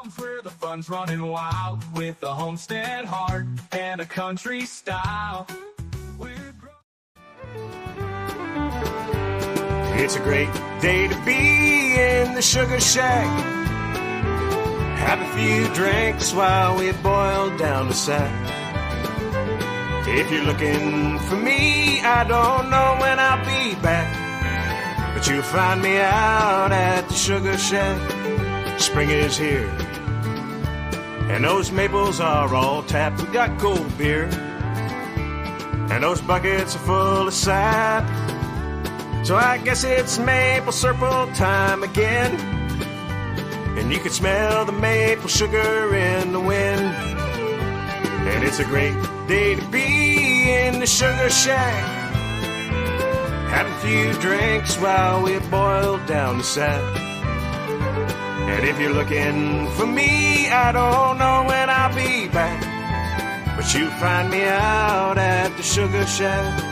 Browns where the fun's running wild with a homestead heart and a country style. It's a great day to be in the sugar shack. Have a few drinks while we boil down the sack. If you're looking for me, I don't know when I'll be back, but you'll find me out at the sugar shack. Spring is here, and those maples are all tapped. We got cold beer, and those buckets are full of sap. So I guess it's maple syrup time again, and you can smell the maple sugar in the wind. And it's a great day to be in the sugar shack. Have a few drinks while we boil down the sack. And if you're looking for me, I don't know when I'll be back, but you'll find me out at the sugar shack.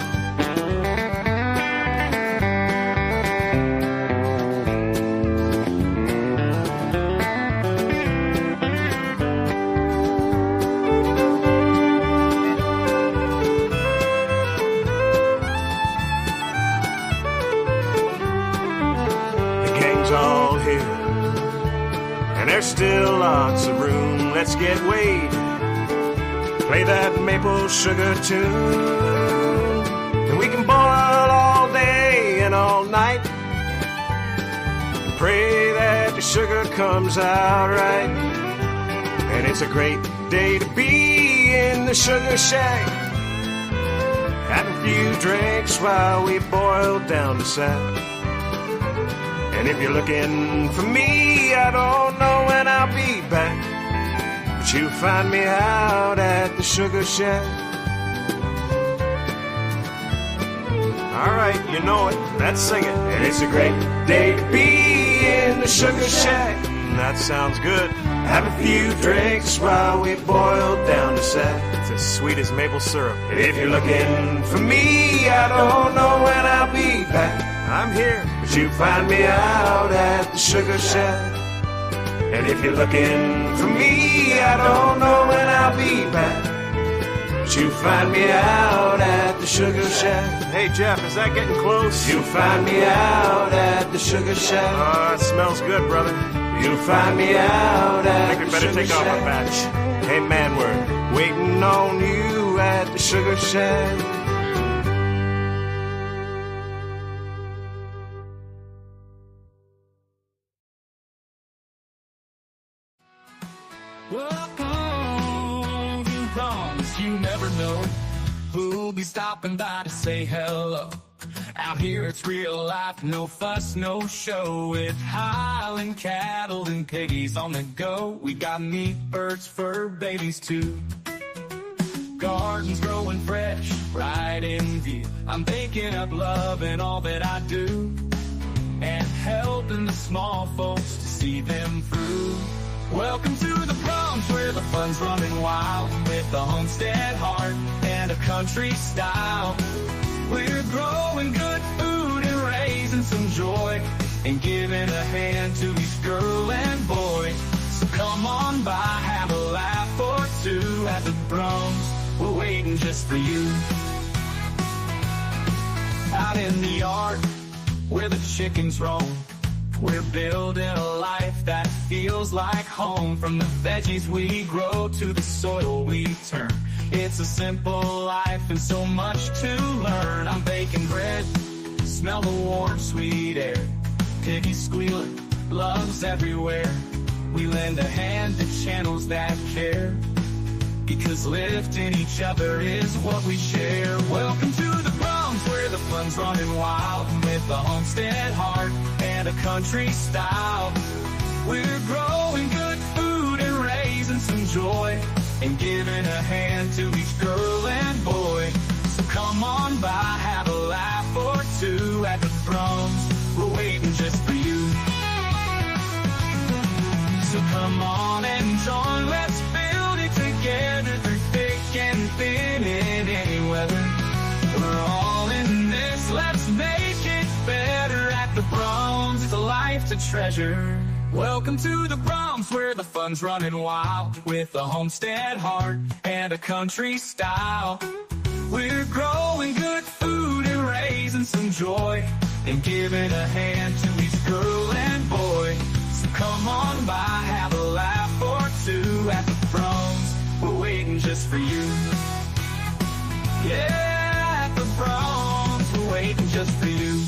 All here, and there's still lots of room. Let's get weighed, play that maple sugar tune, and we can boil all day and all night, and pray that the sugar comes out right. And it's a great day to be in the sugar shack. Have a few drinks while we boil down the sack. And if you're looking for me, I don't know when I'll be back, but you'll find me out at the sugar shack. All right, you know it, let's sing it. And it's a great day to be in the sugar shack. That sounds good. Have a few drinks while we boil down the sack. It's as sweet as maple syrup. And if you're looking for me, I don't know when I'll be back. I'm here, but you find me out at the sugar shack. And if you're looking for me, I don't know when I'll be back, but you find me out at the sugar shack. Hey Jeff, is that getting close? You'll find me out at the sugar shack. Oh, it smells good, brother. You'll find me out at the sugar shack. I think we better take off our batch. Hey man, we're waiting on you at the sugar shack. Welcome to Promise. You never know who'll be stopping by to say hello. Out here it's real life, no fuss, no show, with Highland cattle and piggies on the go. We got meat, birds, fur babies too. Gardens growing fresh, right in view. I'm thinking of love in all that I do, and helping the small folks to see them through. Welcome to the Browns where the fun's running wild, with a homestead heart and a country style. We're growing good food and raising some joy, and giving a hand to each girl and boy. So come on by, have a laugh or two at the Browns. We're waiting just for you. Out in the yard where the chickens roam, we're building a life that feels like home. From the veggies we grow to the soil we turn, it's a simple life and so much to learn. I'm baking bread, smell the warm, sweet air. Piggies squealing, love's everywhere. We lend a hand to channels that care, because lifting each other is what we share. Welcome to the Browns where the fun's running wild, with a homestead heart and a country style. We're growing good food and raising some joy, and giving a hand to each girl and boy. So come on by, have a laugh or two at the Browns. We're waiting just for you. So come on and join, let's build it together through thick and thin in any weather. We're all in this, let's make it better at the Browns. It's a life to treasure. Welcome to the Bronx where the fun's running wild, with a homestead heart and a country style. We're growing good food and raising some joy, and giving a hand to each girl and boy. So come on by, have a laugh or two at the Bronx. We're waiting just for you. Yeah, at the Bronx, we're waiting just for you.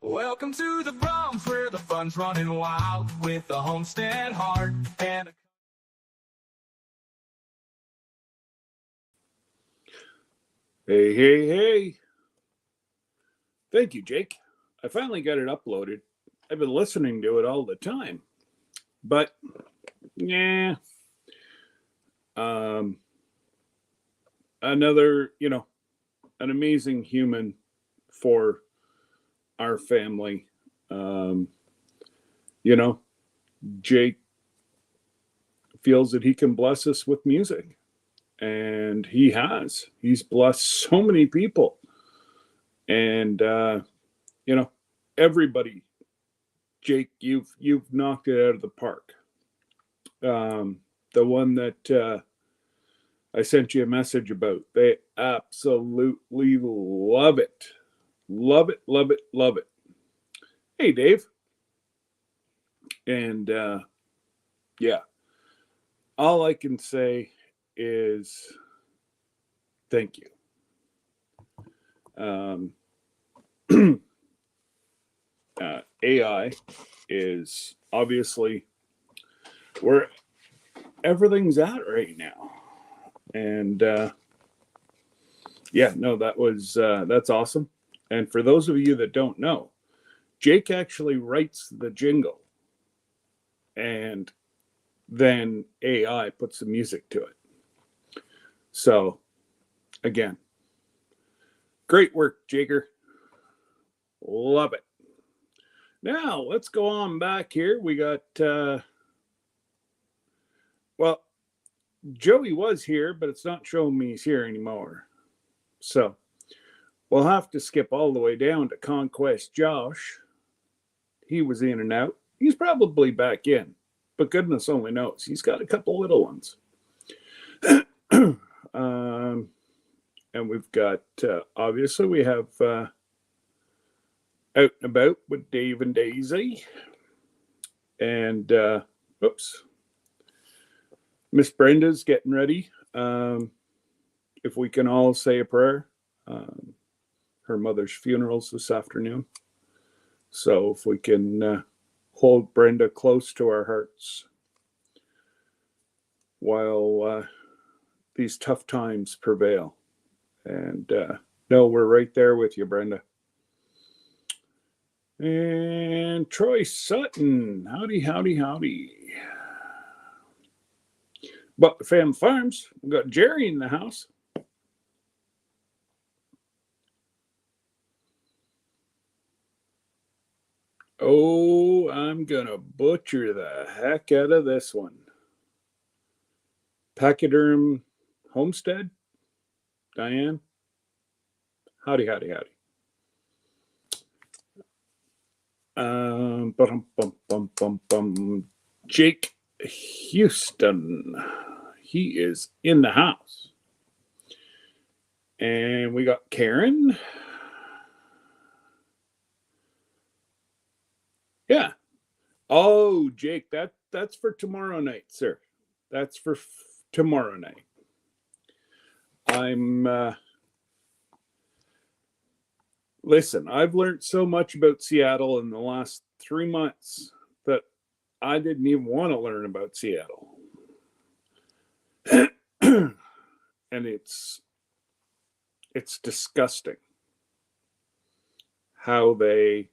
Welcome to the Bronx where the fun's running wild, with a homestead heart and a... Hey. Thank you, Jake. I finally got it uploaded. I've been listening to it all the time. But, yeah. Another, an amazing human for our family. Jake feels that he can bless us with music. And he has. He's blessed so many people. And everybody, Jake, you've knocked it out of the park. The one that I sent you a message about, they absolutely love it. Love it. Hey, Dave. And all I can say is thank you. AI is obviously where everything's at right now. And that's awesome. And for those of you that don't know, Jake actually writes the jingle, and then AI puts the music to it. So, again, great work, Jaker. Love it. Now, let's go on back here. We got, Joey was here, but it's not showing me he's here anymore. So, we'll have to skip all the way down to Conquest Josh. He was in and out. He's probably back in, but goodness only knows. He's got a couple little ones. And we've got, obviously, we have Out and About with Dave and Daisy. And, Miss Brenda's getting ready. If we can all say a prayer. Her mother's funeral's this afternoon. So if we can hold Brenda close to our hearts while these tough times prevail. And no, we're right there with you, Brenda. And Troy Sutton. Howdy. But the Fam Farms, we've got Jerry in the house. Oh, I'm going to butcher the heck out of this one. Pachyderm Homestead? Diane? Howdy. Jake Houston. He is in the house. And we got Karen. Yeah. Oh, Jake, that's for tomorrow night, sir. That's for tomorrow night. Listen, I've learned so much about Seattle in the last 3 months that I didn't even want to learn about Seattle. And it's disgusting how they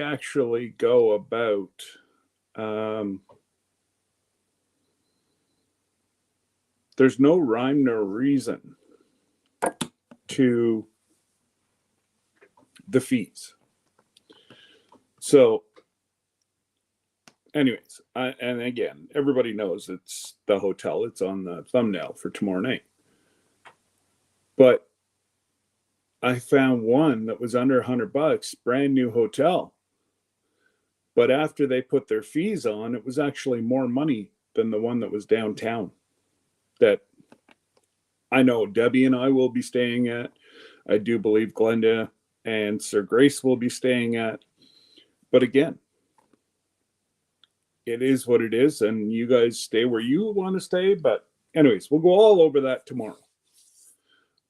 actually go about there's no rhyme nor reason to the fees. So anyways, and again, everybody knows it's the hotel. It's on the thumbnail for tomorrow night. But I found one that was under $100, brand new hotel. But after they put their fees on, it was actually more money than the one that was downtown. That I know Debbie and I will be staying at. I do believe Glenda and Sir Grace will be staying at. But again, it is what it is, and you guys stay where you want to stay. But anyways, we'll go all over that tomorrow.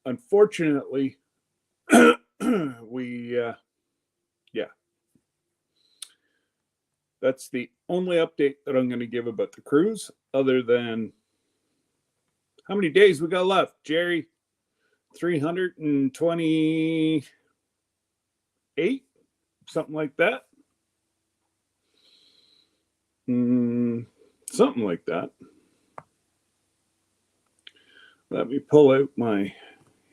Unfortunately, yeah, that's the only update that I'm going to give about the cruise, other than how many days we got left, Jerry? 328, something like that. Something like that. Let me pull out my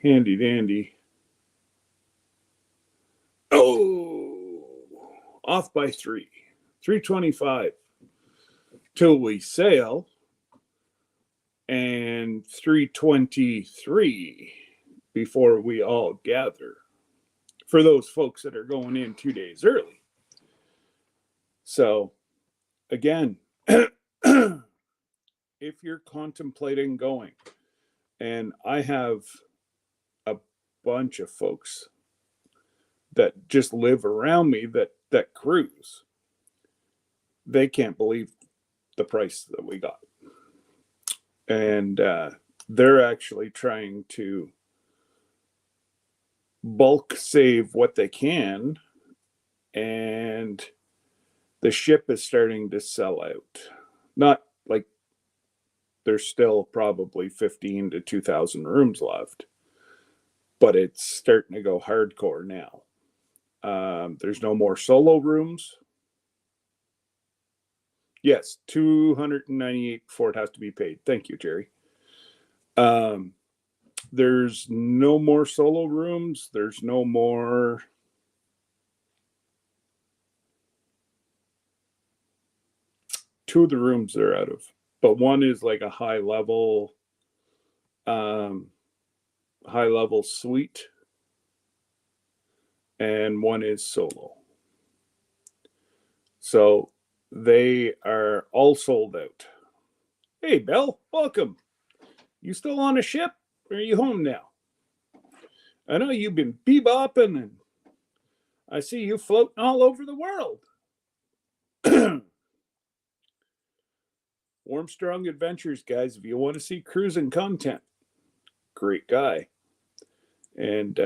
handy dandy. Oh, off by 325 till we sail, and 323 before we all gather, for those folks that are going in 2 days early. So again, if you're contemplating going, and I have a bunch of folks that just live around me that cruise, they can't believe the price that we got. And they're actually trying to bulk save what they can, and the ship is starting to sell out. Not like there's still probably 15 to 2,000 rooms left, but it's starting to go hardcore now. There's no more solo rooms. Yes, $298 before it has to be paid. Thank you, Jerry. There's no more solo rooms. There's no more. Two of the rooms they're out of, but one is like a high level suite, and one is solo. So they are all sold out. Hey, Belle, welcome. You still on a ship, or are you home now? I know you've been bebopping, and I see you floating all over the world. Warmstrong Adventures, guys, if you want to see cruising content, great guy. And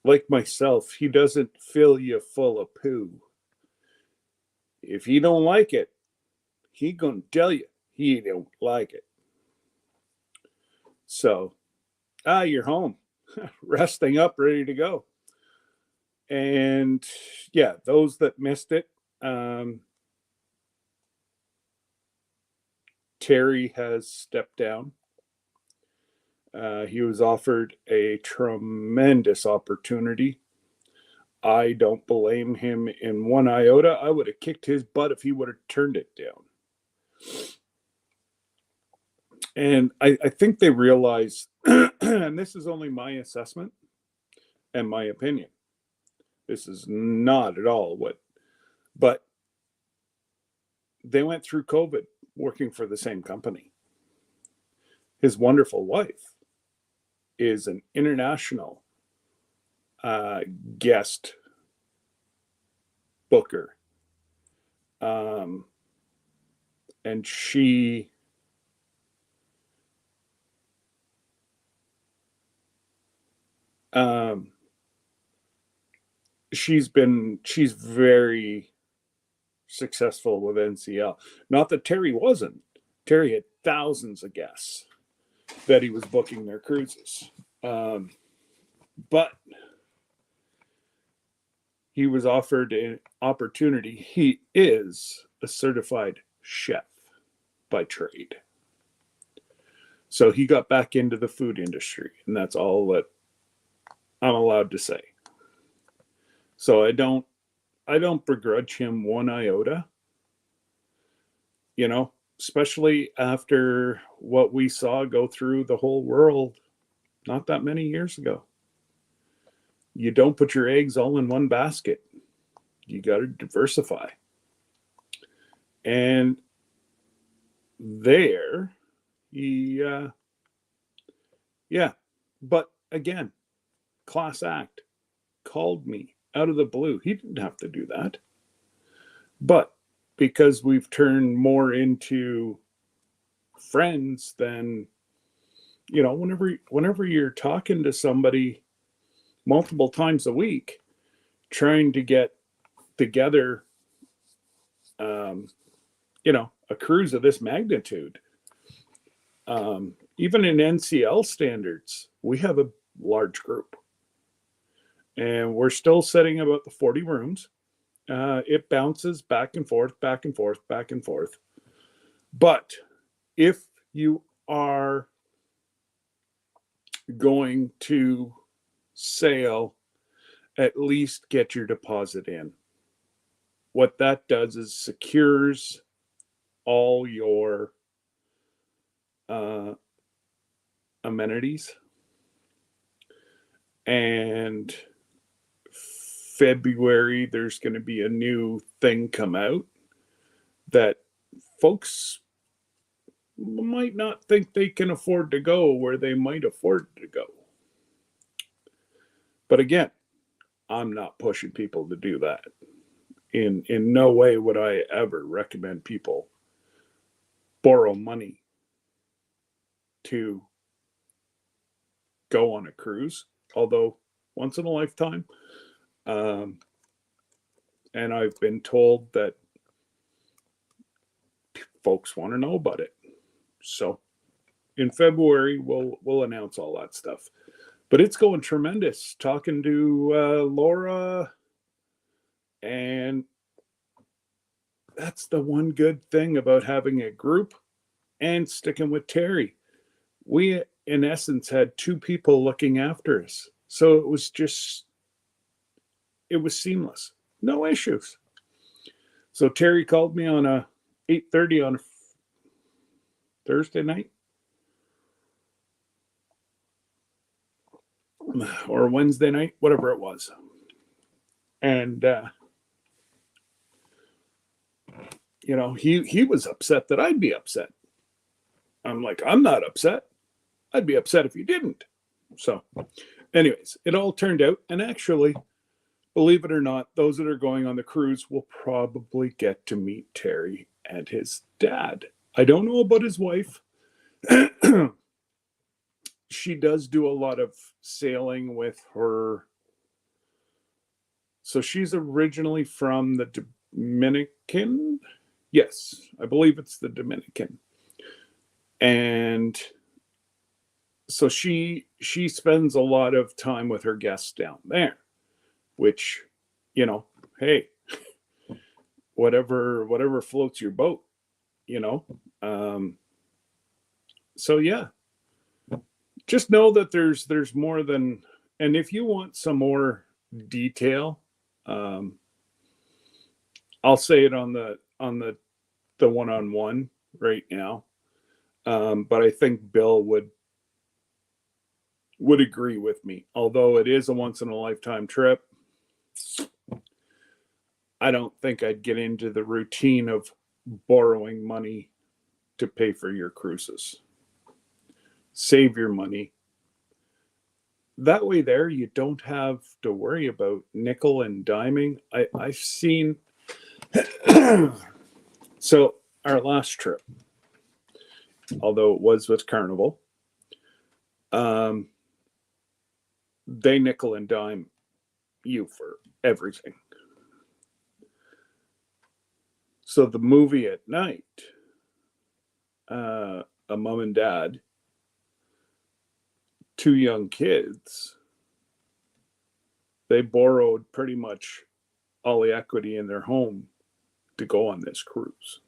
like myself, he doesn't fill you full of poo. If he don't like it, he gonna tell you he don't like it. So, you're home, resting up, ready to go. And yeah, those that missed it, Terry has stepped down. He was offered a tremendous opportunity. I don't blame him in one iota. I would have kicked his butt if he would have turned it down. And I think they realize, and this is only my assessment and my opinion. This is not at all but they went through COVID working for the same company. His wonderful wife is an international guest booker. And she's very successful with NCL. Not that Terry wasn't. Terry had thousands of guests that he was booking their cruises. But he was offered an opportunity. He is a certified chef by trade. So he got back into the food industry, and that's all that I'm allowed to say. So I don't I don't begrudge him one iota, you know, especially after what we saw go through the whole world not that many years ago. You don't put your eggs all in one basket. You got to diversify. And there, he, yeah. But again, class act, called me out of the blue. He didn't have to do that. But because we've turned more into friends than, you know, whenever you're talking to somebody multiple times a week, trying to get together, you know, a cruise of this magnitude, even in NCL standards, we have a large group, and we're still setting about the 40 rooms. It bounces back and forth, back and forth, back and forth. But if you are going to sail, at least get your deposit in. What that does is secures all your amenities. And February, there's going to be a new thing come out that folks might not think they can afford to go where they might afford to go. But again, I'm not pushing people to do that. In no way would I ever recommend people borrow money to go on a cruise, although once in a lifetime. And I've been told that folks want to know about it. So in February, we'll announce all that stuff. But it's going tremendous. Talking to Laura, and that's the one good thing about having a group and sticking with Terry. We, in essence, had two people looking after us. So it was seamless. No issues. So Terry called me on a 8:30 on a Thursday night or Wednesday night, whatever it was. And, you know, he was upset that I'd be upset. I'm like, I'm not upset. I'd be upset if you didn't. So anyways, it all turned out. And actually, believe it or not, those that are going on the cruise will probably get to meet Terry and his dad. I don't know about his wife. She does do a lot of sailing with her. So she's originally from the Dominican. Yes, I believe it's the Dominican. And so she spends a lot of time with her guests down there, which, you know, hey, whatever floats your boat, you know. So yeah, just know that there's more than, and if you want some more detail, I'll say it on the one-on-one right now. But I think Bill would agree with me. Although it is a once in a lifetime trip, I don't think I'd get into the routine of borrowing money to pay for your cruises. Save your money. That way there, you don't have to worry about nickel and diming. I've seen, so our last trip, although it was with Carnival, they nickel and dime you for everything. So the movie at night, a mom and dad, two young kids, they borrowed pretty much all the equity in their home to go on this cruise.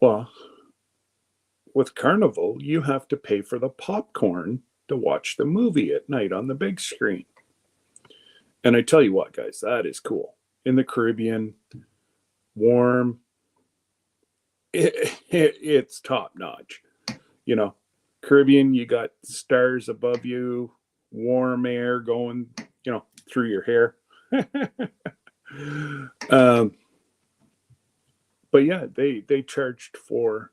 Well, with Carnival, you have to pay for the popcorn to watch the movie at night on the big screen. And I tell you what, guys, that is cool. In the Caribbean, warm, it's top notch. You know, Caribbean, you got stars above you, warm air going, through your hair. But yeah, they charged for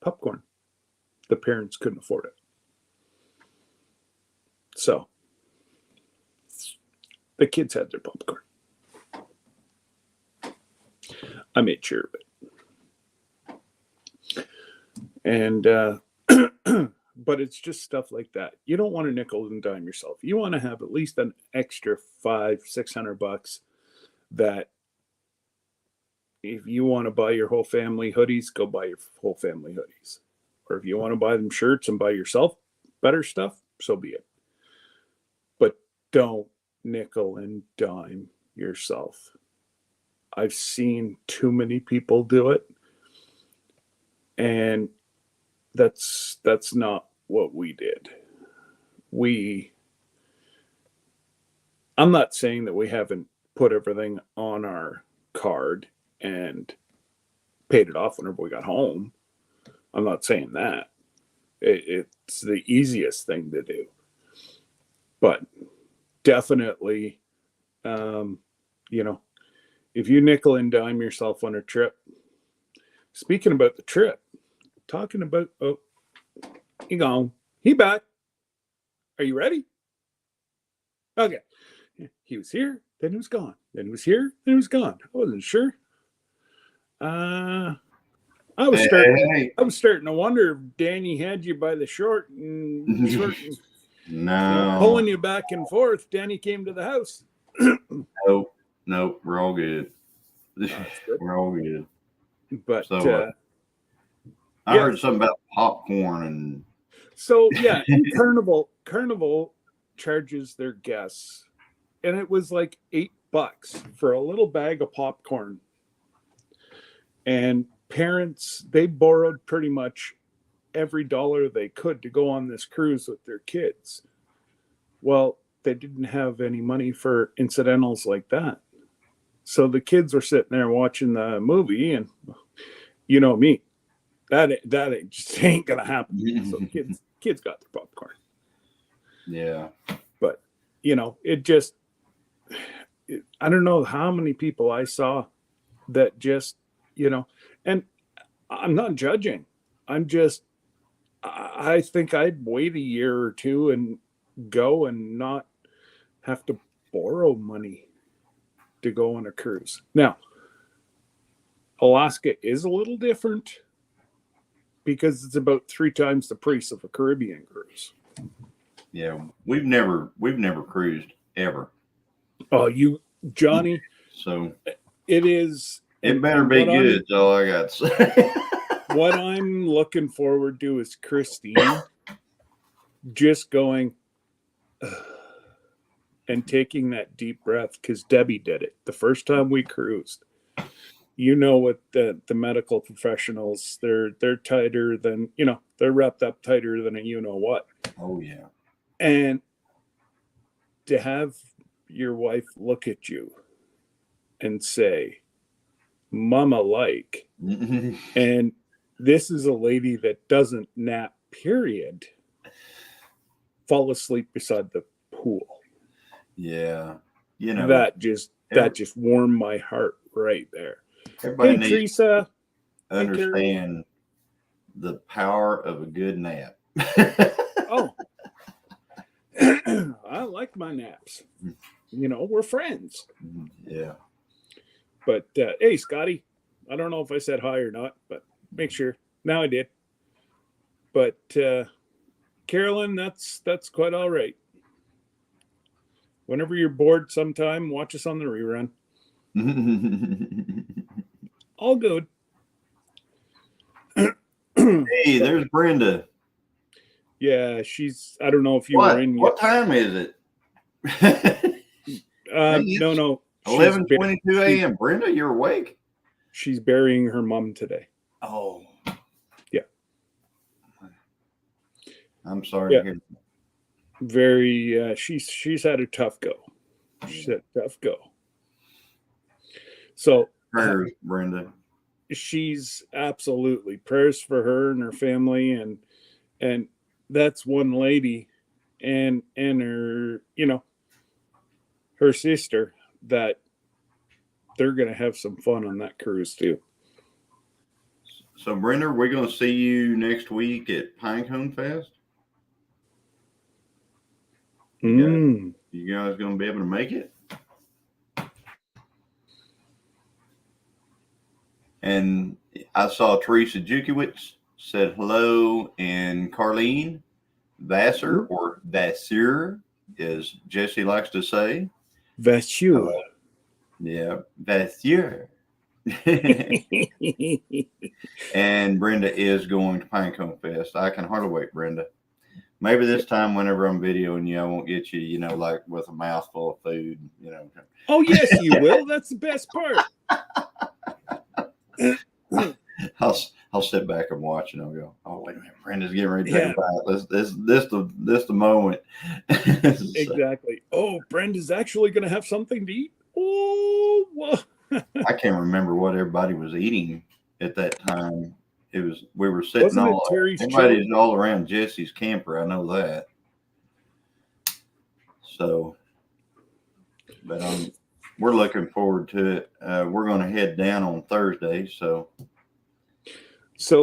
popcorn. The parents couldn't afford it. So the kids had their popcorn. I made sure of it. And but it's just stuff like that. You don't want to nickel and dime yourself. You want to have at least an extra $500-$600 that if you want to buy your whole family hoodies, go buy your whole family hoodies. Or if you want to buy them shirts and buy yourself better stuff, so be it. But don't nickel and dime yourself. I've seen too many people do it. And that's not what we did. I'm not saying that we haven't put everything on our card and paid it off whenever we got home. I'm not saying that. It's the easiest thing to do. But definitely, if you nickel and dime yourself on a trip, speaking about the trip, talking about, he gone, he back. Are you ready? Okay. He was here, then he was gone. Then he was here, then he was gone. I wasn't sure. I was starting to wonder if Danny had you by the short and No. pulling you back and forth. Danny came to the house. Nope, we're all good. We're all good. But so, I heard something about popcorn and so yeah, Carnival charges their guests, and it was like $8 for a little bag of popcorn. And parents, they borrowed pretty much every dollar they could to go on this cruise with their kids. Well, they didn't have any money for incidentals like that. So the kids were sitting there watching the movie, and you know me, that just ain't gonna happen. So kids got their popcorn. Yeah. But it just, I don't know how many people I saw that just, and I'm not judging. I think I'd wait a year or two and go and not have to borrow money to go on a cruise. Now, Alaska is a little different because it's about 3 times the price of a Caribbean cruise. Yeah, we've never cruised ever. Oh, Johnny. So it is. It better be good. That's all I got to say. What I'm looking forward to is Christine just going and taking that deep breath, because Debbie did it the first time we cruised. What the medical professionals, they're tighter than, they're wrapped up tighter than a what. Oh yeah. And to have your wife look at you and say, Mama like, and this is a lady that doesn't nap, period, fall asleep beside the pool. Yeah. That just warmed my heart right there. Everybody needs Teresa, to understand the power of a good nap. Oh, I like my naps. We're friends. Yeah. But hey, Scotty, I don't know if I said hi or not, but make sure. Now I did. But Carolyn, that's quite all right. Whenever you're bored sometime, watch us on the rerun. All good. Hey, there's Brenda. Yeah, I don't know if you were in. What time is it? No. 11:22 a.m. Brenda, you're awake? She's burying her mom today. very. She's had a tough go. She's had a tough go. So Prayers, Brenda. she's absolutely prayers for her and her family, and that's one lady, and her her sister, that they're gonna have some fun on that cruise too. So, Brenda, we're going to see you next week at Pinecone Fest. You guys going to be able to make it? And I saw Teresa Jukiewicz said hello, and Carlene Vassar, or Vasseur, as Jesse likes to say. Vasseur. Yeah, Vasseur. And Brenda is going to Pinecone Fest. I can hardly wait, Brenda. Maybe this time, whenever I'm videoing you, I won't get you, like with a mouthful of food, Oh, yes, you will. That's the best part. I'll sit back and watch, and I'll go, oh, wait a minute, Brenda's getting ready to take a bite. This the moment. So, exactly. Oh, Brenda's actually going to have something to eat. Oh, whoa. I can't remember what everybody was eating at that time. We were sitting everybody's all around Jesse's camper. I know that. So, but we're looking forward to it. We're going to head down on Thursday. So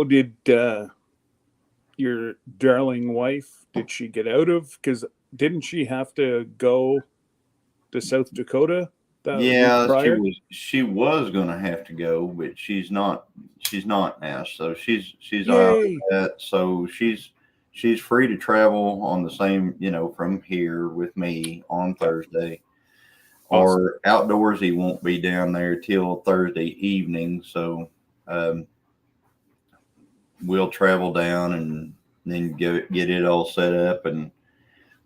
did your darling wife? Did she get out of? Because didn't she have to go to South Dakota? Yeah, she was going to have to go, but she's not now. So she's all right with that. So she's free to travel on the same, from here with me on Thursday. Awesome. Or Outdoorsy won't be down there till Thursday evening. So we'll travel down and then get it all set up, and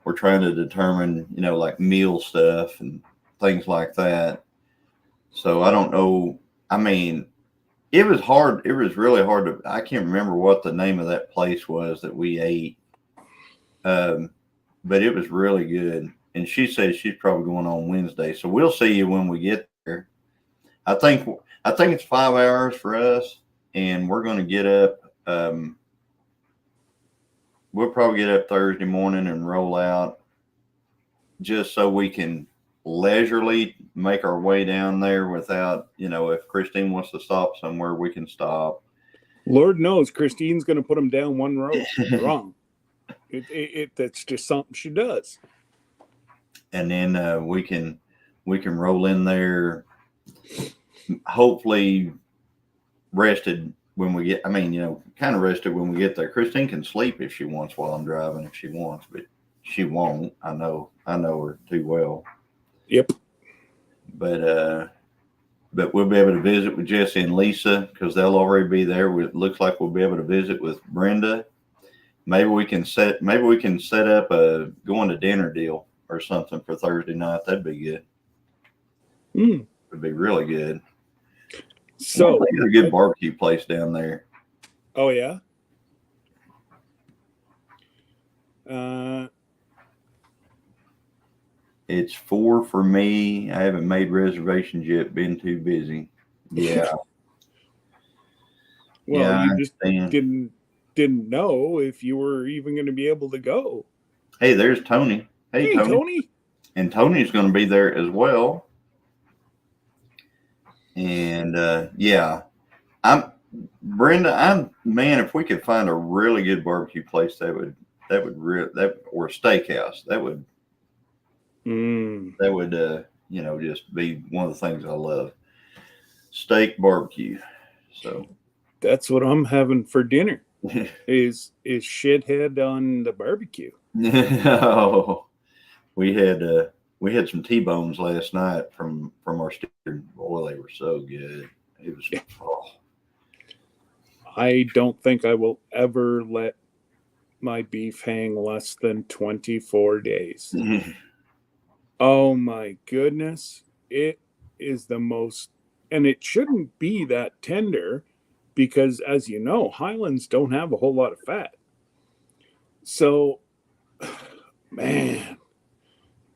we're trying to determine, like meal stuff and things like that. So I don't know. I mean, it was hard. It was really hard I can't remember what the name of that place was that we ate. But it was really good. And she says she's probably going on Wednesday. So we'll see you when we get there. I think it's 5 hours for us, and we're going to get up. We'll probably get up Thursday morning and roll out, just so we can leisurely make our way down there without, if Christine wants to stop somewhere, we can stop. Lord knows Christine's going to put them down one road. Wrong. That's just something she does. And then we can roll in there, hopefully rested when we get. I mean, kind of rested when we get there. Christine can sleep if she wants while I'm driving, if she wants, but she won't. I know her too well. Yep. But we'll be able to visit with Jesse and Lisa because they'll already be there. It looks like we'll be able to visit with Brenda. Maybe we can set up a going to dinner deal or something for Thursday night. That'd be good. It'd be really good. So there's a good barbecue place down there. Oh yeah. It's 4 for me. I haven't made reservations yet. Been too busy. Yeah. Well, yeah, you just didn't know if you were even going to be able to go. Hey, there's Tony. Hey, Tony. And Tony's going to be there as well. And yeah, Brenda, if we could find a really good barbecue place, that would or a steakhouse, that would just be one of the things I love. Steak barbecue. So that's what I'm having for dinner. is shithead on the barbecue. Oh, we had some T-bones last night from our steer. Boy, they were so good. It was. Oh. I don't think I will ever let my beef hang less than 24 days. Oh my goodness. It is the most, and it shouldn't be that tender because, as you know, Highlands don't have a whole lot of fat. So Man,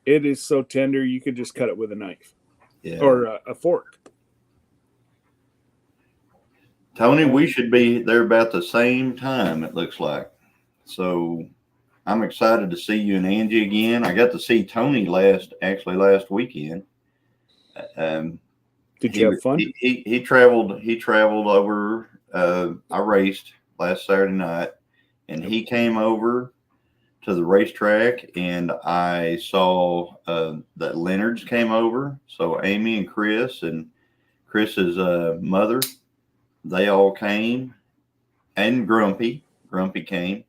it is so tender you could just cut it with a knife Yeah. or a fork. Tony, we should be there about the same time, it looks like. So I'm excited to see you and Angie again. I got to see Tony last weekend. Did you have fun? He traveled over. I raced last Saturday night, and he came over to the racetrack, and I saw that Leonard's came over. So Amy and Chris and Chris's mother, they all came, and Grumpy came,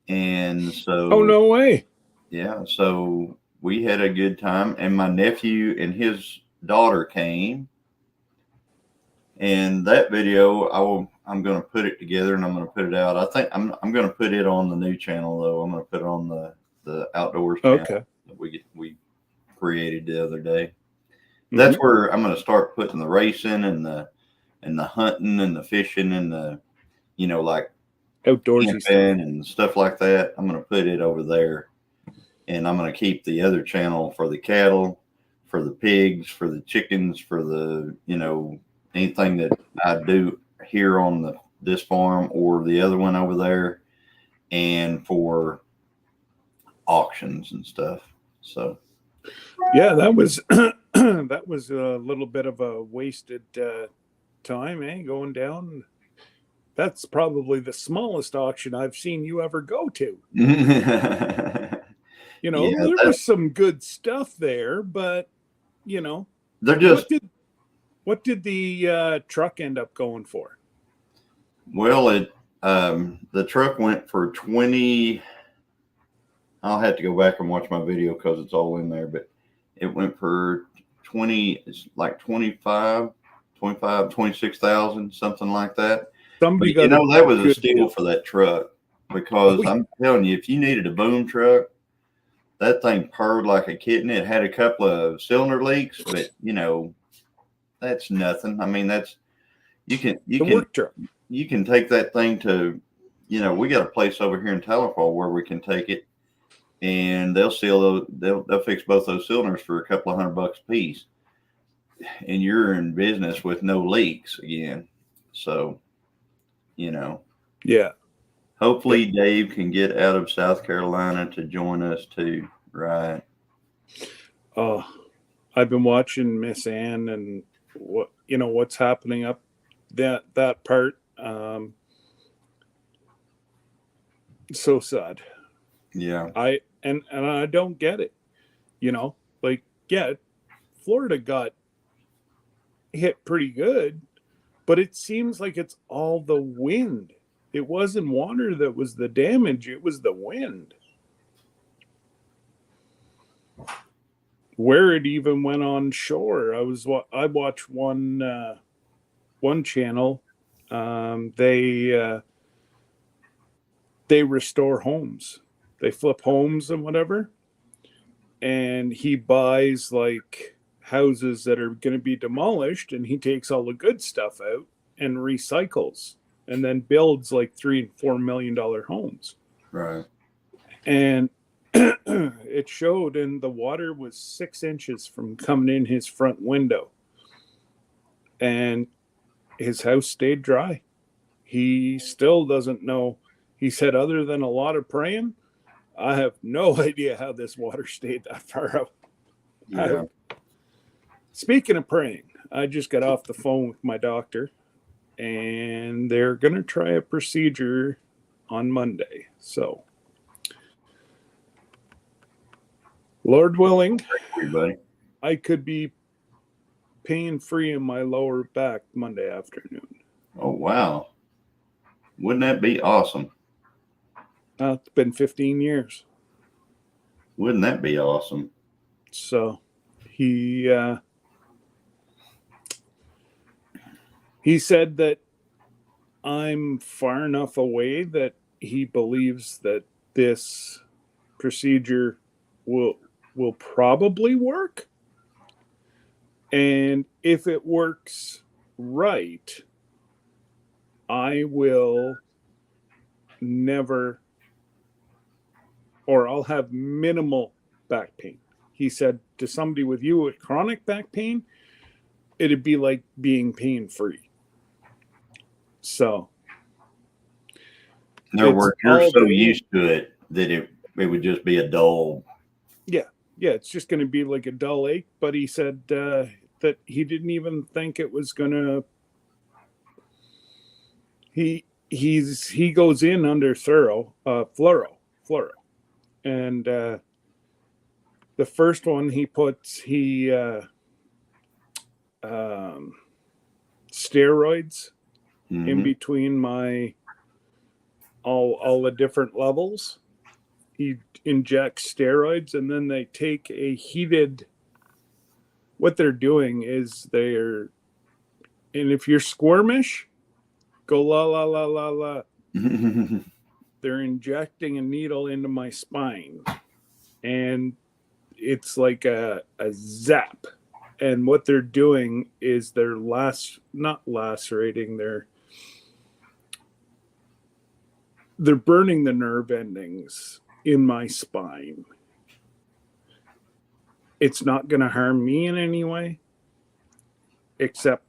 and so Oh, no way. yeah, so we had a good time, and my nephew and his daughter came. And that video, I'm going to put it together and I'm going to put it out. I think I'm going to put it on the new channel though. I'm going to put it on the outdoors channel that we created the other day. That's where I'm going to start putting the racing and the hunting and the fishing and the, like outdoorsy stuff and stuff like that. I'm going to put it over there, and I'm going to keep the other channel for the cattle, for the pigs, for the chickens, for the, anything that I do here on this farm or the other one over there, and for auctions and stuff. So yeah, that was that was a little bit of a wasted time, going down. That's probably the smallest auction I've seen you ever go to. There was some good stuff there, but they're just. What did the truck end up going for? Well, the truck went for 20. I'll have to go back and watch my video because it's all in there, but it went for 20. It's like 26,000, something like that. Somebody but, that was a steal for that truck, because I'm telling you, if you needed a boom truck, that thing purred like a kitten. It had a couple of cylinder leaks, but that's nothing. I mean, that's you can take that thing to, we got a place over here in Talifol where we can take it, and they'll fix both those cylinders for a couple of $100 a piece, and you're in business with no leaks again. So, yeah. Hopefully Dave can get out of South Carolina to join us too. Right. Oh, I've been watching Miss Ann and what's happening up that part. So sad. Yeah. I don't get it. Florida got hit pretty good, but it seems like it's all the wind. It wasn't water that was the damage, it was the wind. Where it even went on shore. I watched one channel. They restore homes. They flip homes and whatever. And he buys like houses that are going to be demolished, and he takes all the good stuff out and recycles, and then builds like $3 and $4 million homes. Right. And it showed, and the water was 6 inches from coming in his front window, and his house stayed dry. He still doesn't know. He said, other than a lot of praying, I have no idea how this water stayed that far up. Yeah. Speaking of praying, I just got off the phone with my doctor, and they're going to try a procedure on Monday. So, Lord willing, I could be pain-free in my lower back Monday afternoon. Oh, wow. Wouldn't that be awesome? It's been 15 years. Wouldn't that be awesome? So he said that I'm far enough away that he believes that this procedure will probably work. And if it works right, I will never or I'll have minimal back pain. He said to somebody with you with chronic back pain, it'd be like being pain free. So You're so used to it that it would just be a dull. Yeah, it's just going to be like a dull ache. But he said that he didn't even think it was going to. He goes in under fluoro, and the first one he puts steroids in between my all the different levels. He injects steroids, and then they take a heated. What they're doing is and if you're squirmish, go la la la la la. They're injecting a needle into my spine, and it's like a zap. And what they're doing is they're not lacerating, they're burning the nerve endings in my spine. It's not going to harm me in any way, except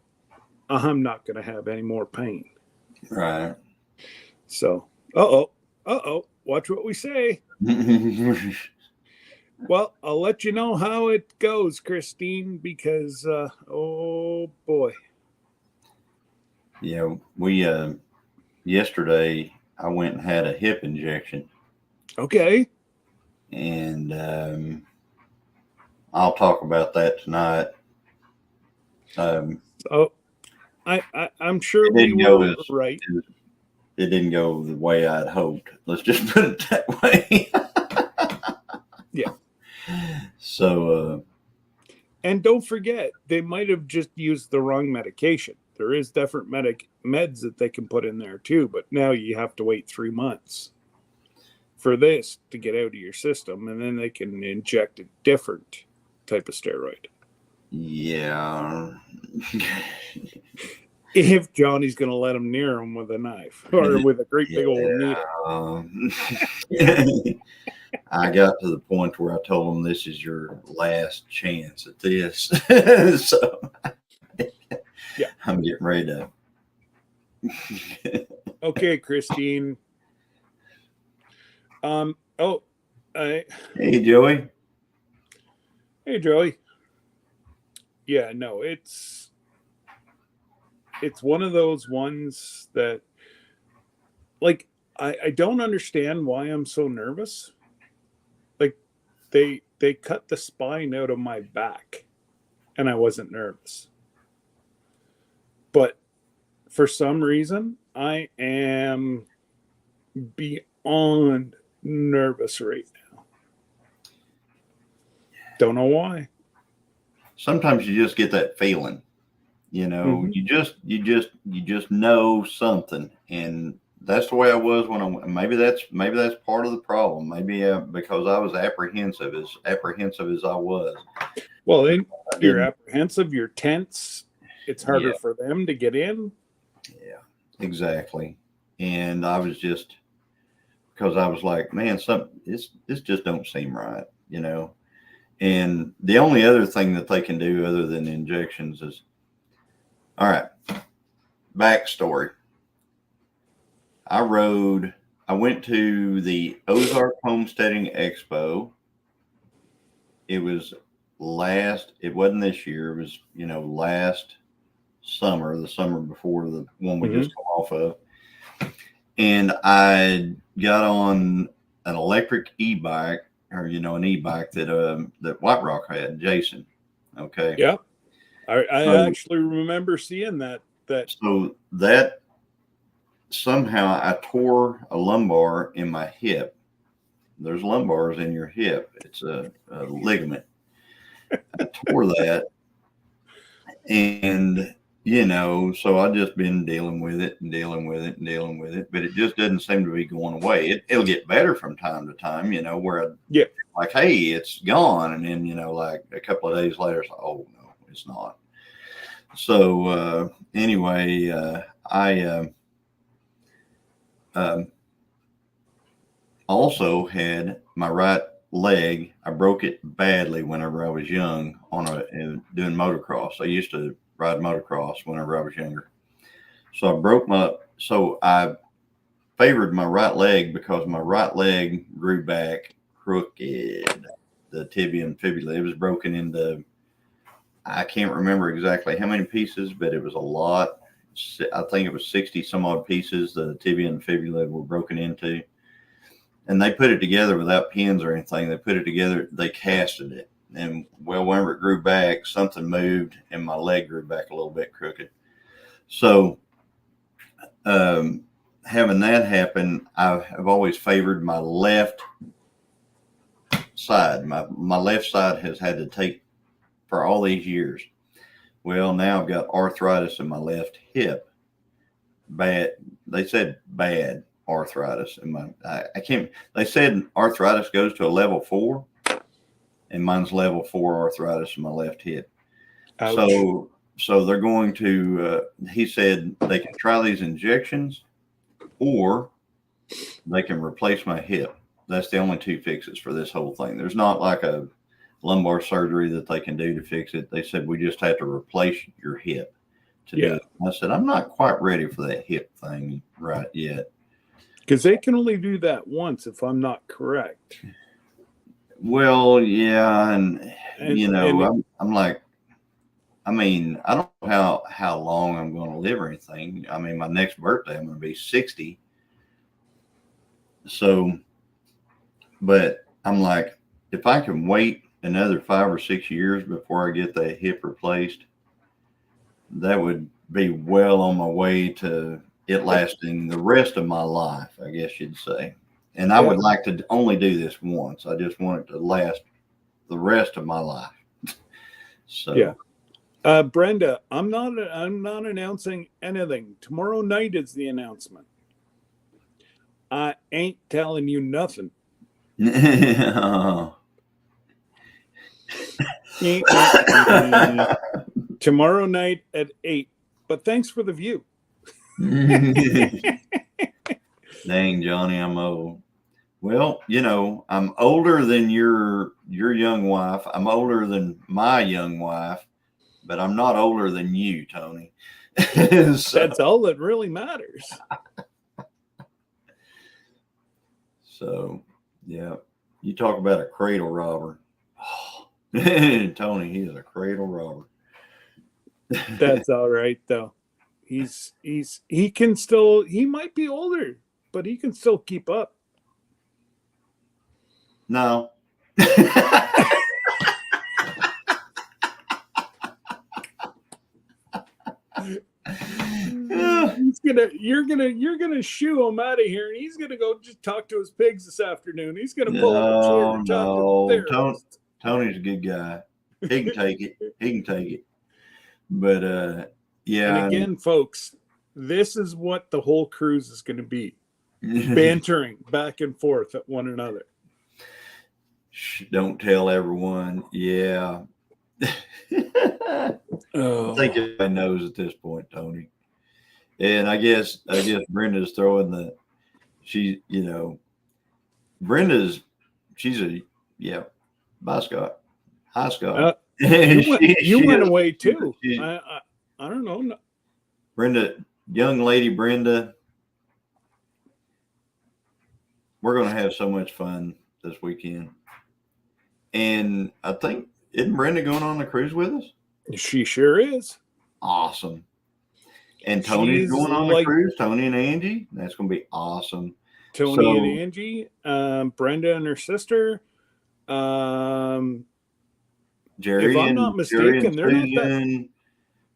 I'm not going to have any more pain. Right. So, watch what we say. Well, I'll let you know how it goes, Christine, because, oh boy. Yeah, we, yesterday I went and had a hip injection. Okay. And, I'll talk about that tonight. I'm sure we were right. It didn't go the way I'd hoped. Let's just put it that way. Yeah. So, and don't forget, they might have just used the wrong medication. There is different meds that they can put in there too, but now you have to wait 3 months for this to get out of your system, and then they can inject a different type of steroid. Yeah. If Johnny's going to let him near him with a knife or with a great big old needle. I got to the point where I told him, this is your last chance at this. So yeah, I'm getting ready to. Okay, Christine. Hey, Joey. Hey, Joey. Yeah, no, it's one of those ones that, like, I don't understand why I'm so nervous. Like, they cut the spine out of my back, and I wasn't nervous. But for some reason, I am beyond nervous right now. Don't know why. Sometimes you just get that feeling, you know, you just know something, and that's the way I was when maybe that's part of the problem. Maybe because I was apprehensive as I was. Well, then you're apprehensive, you're tense. It's harder for them to get in. Yeah, exactly. And I was just, because I was like, man, this just don't seem right, you know. And the only other thing that they can do other than injections is, all right, backstory. I went to the Ozark Homesteading Expo. It wasn't this year. It was, last summer, the summer before the one we just come off of. And I got on an electric e-bike, or, an e-bike that White Rock had, Jason. Okay. Yeah. I actually remember seeing that. So that somehow I tore a lumbar in my hip. There's lumbars in your hip. It's a ligament. I tore that. And, so I've just been dealing with it, but it just doesn't seem to be going away. It'll get better from time to time, where like, hey, it's gone. And then, like a couple of days later, it's like, oh, no, it's not. So anyway, I also had my right leg. I broke it badly whenever I was young doing motocross. I used to ride motocross whenever I was younger. So I favored my right leg because my right leg grew back crooked. The tibia and fibula, it was broken into, I can't remember exactly how many pieces, but it was a lot. I think it was 60 some odd pieces the tibia and fibula were broken into. And they put it together without pins or anything. They put it together, they casted it. And well, whenever it grew back, something moved and my leg grew back a little bit crooked. So, having that happen, I've always favored my left side. My left side has had to take for all these years. Well, now I've got arthritis in my left hip. Bad. They said bad arthritis in my. I can't. They said arthritis goes to a level 4, and mine's level 4 arthritis in my left hip. Ouch. So they're going to. He said they can try these injections, or they can replace my hip. That's the only two fixes for this whole thing. There's not like a lumbar surgery that they can do to fix it. They said we just have to replace your hip to do it. I said I'm not quite ready for that hip thing right yet. Because they can only do that once, if I'm not correct. Well, yeah, and you know, I'm like, I mean, I don't know how long I'm going to live or anything. I mean, my next birthday, I'm going to be 60. So, but I'm like, if I can wait another 5 or 6 years before I get that hip replaced, that would be well on my way to it lasting the rest of my life, I guess you'd say. And I would like to only do this once. I just want it to last the rest of my life. So yeah. Brenda, I'm not announcing anything. Tomorrow night is the announcement. I ain't telling you nothing. Tomorrow night at 8. But thanks for the view. Dang, Johnny, I'm old. Well, you know, I'm older than your young wife. I'm older than my young wife, but I'm not older than you, Tony. That's all that really matters. So, yeah, you talk about a cradle robber. Oh, Tony, he is a cradle robber. That's all right, though. He might be older, but he can still keep up. No. You're gonna shoo him out of here, and he's gonna go just talk to his pigs this afternoon. He's gonna pull up a chair and talk to their Tony's a good guy. He can take it. He can take it. But yeah. And again, folks, this is what the whole cruise is going to be: bantering back and forth at one another. Don't tell everyone. Yeah. I think everybody knows at this point, Tony. And I guess Brenda's throwing she's bye, Scott. Hi, Scott. You went away too. I don't know. Brenda, young lady Brenda, we're going to have so much fun this weekend. And I think, isn't Brenda going on the cruise with us? She sure is. Awesome. And Tony's going on the cruise. Tony and Angie. That's going to be awesome. Tony and Angie, Brenda and her sister. Jerry, if I'm not mistaken, they're not that...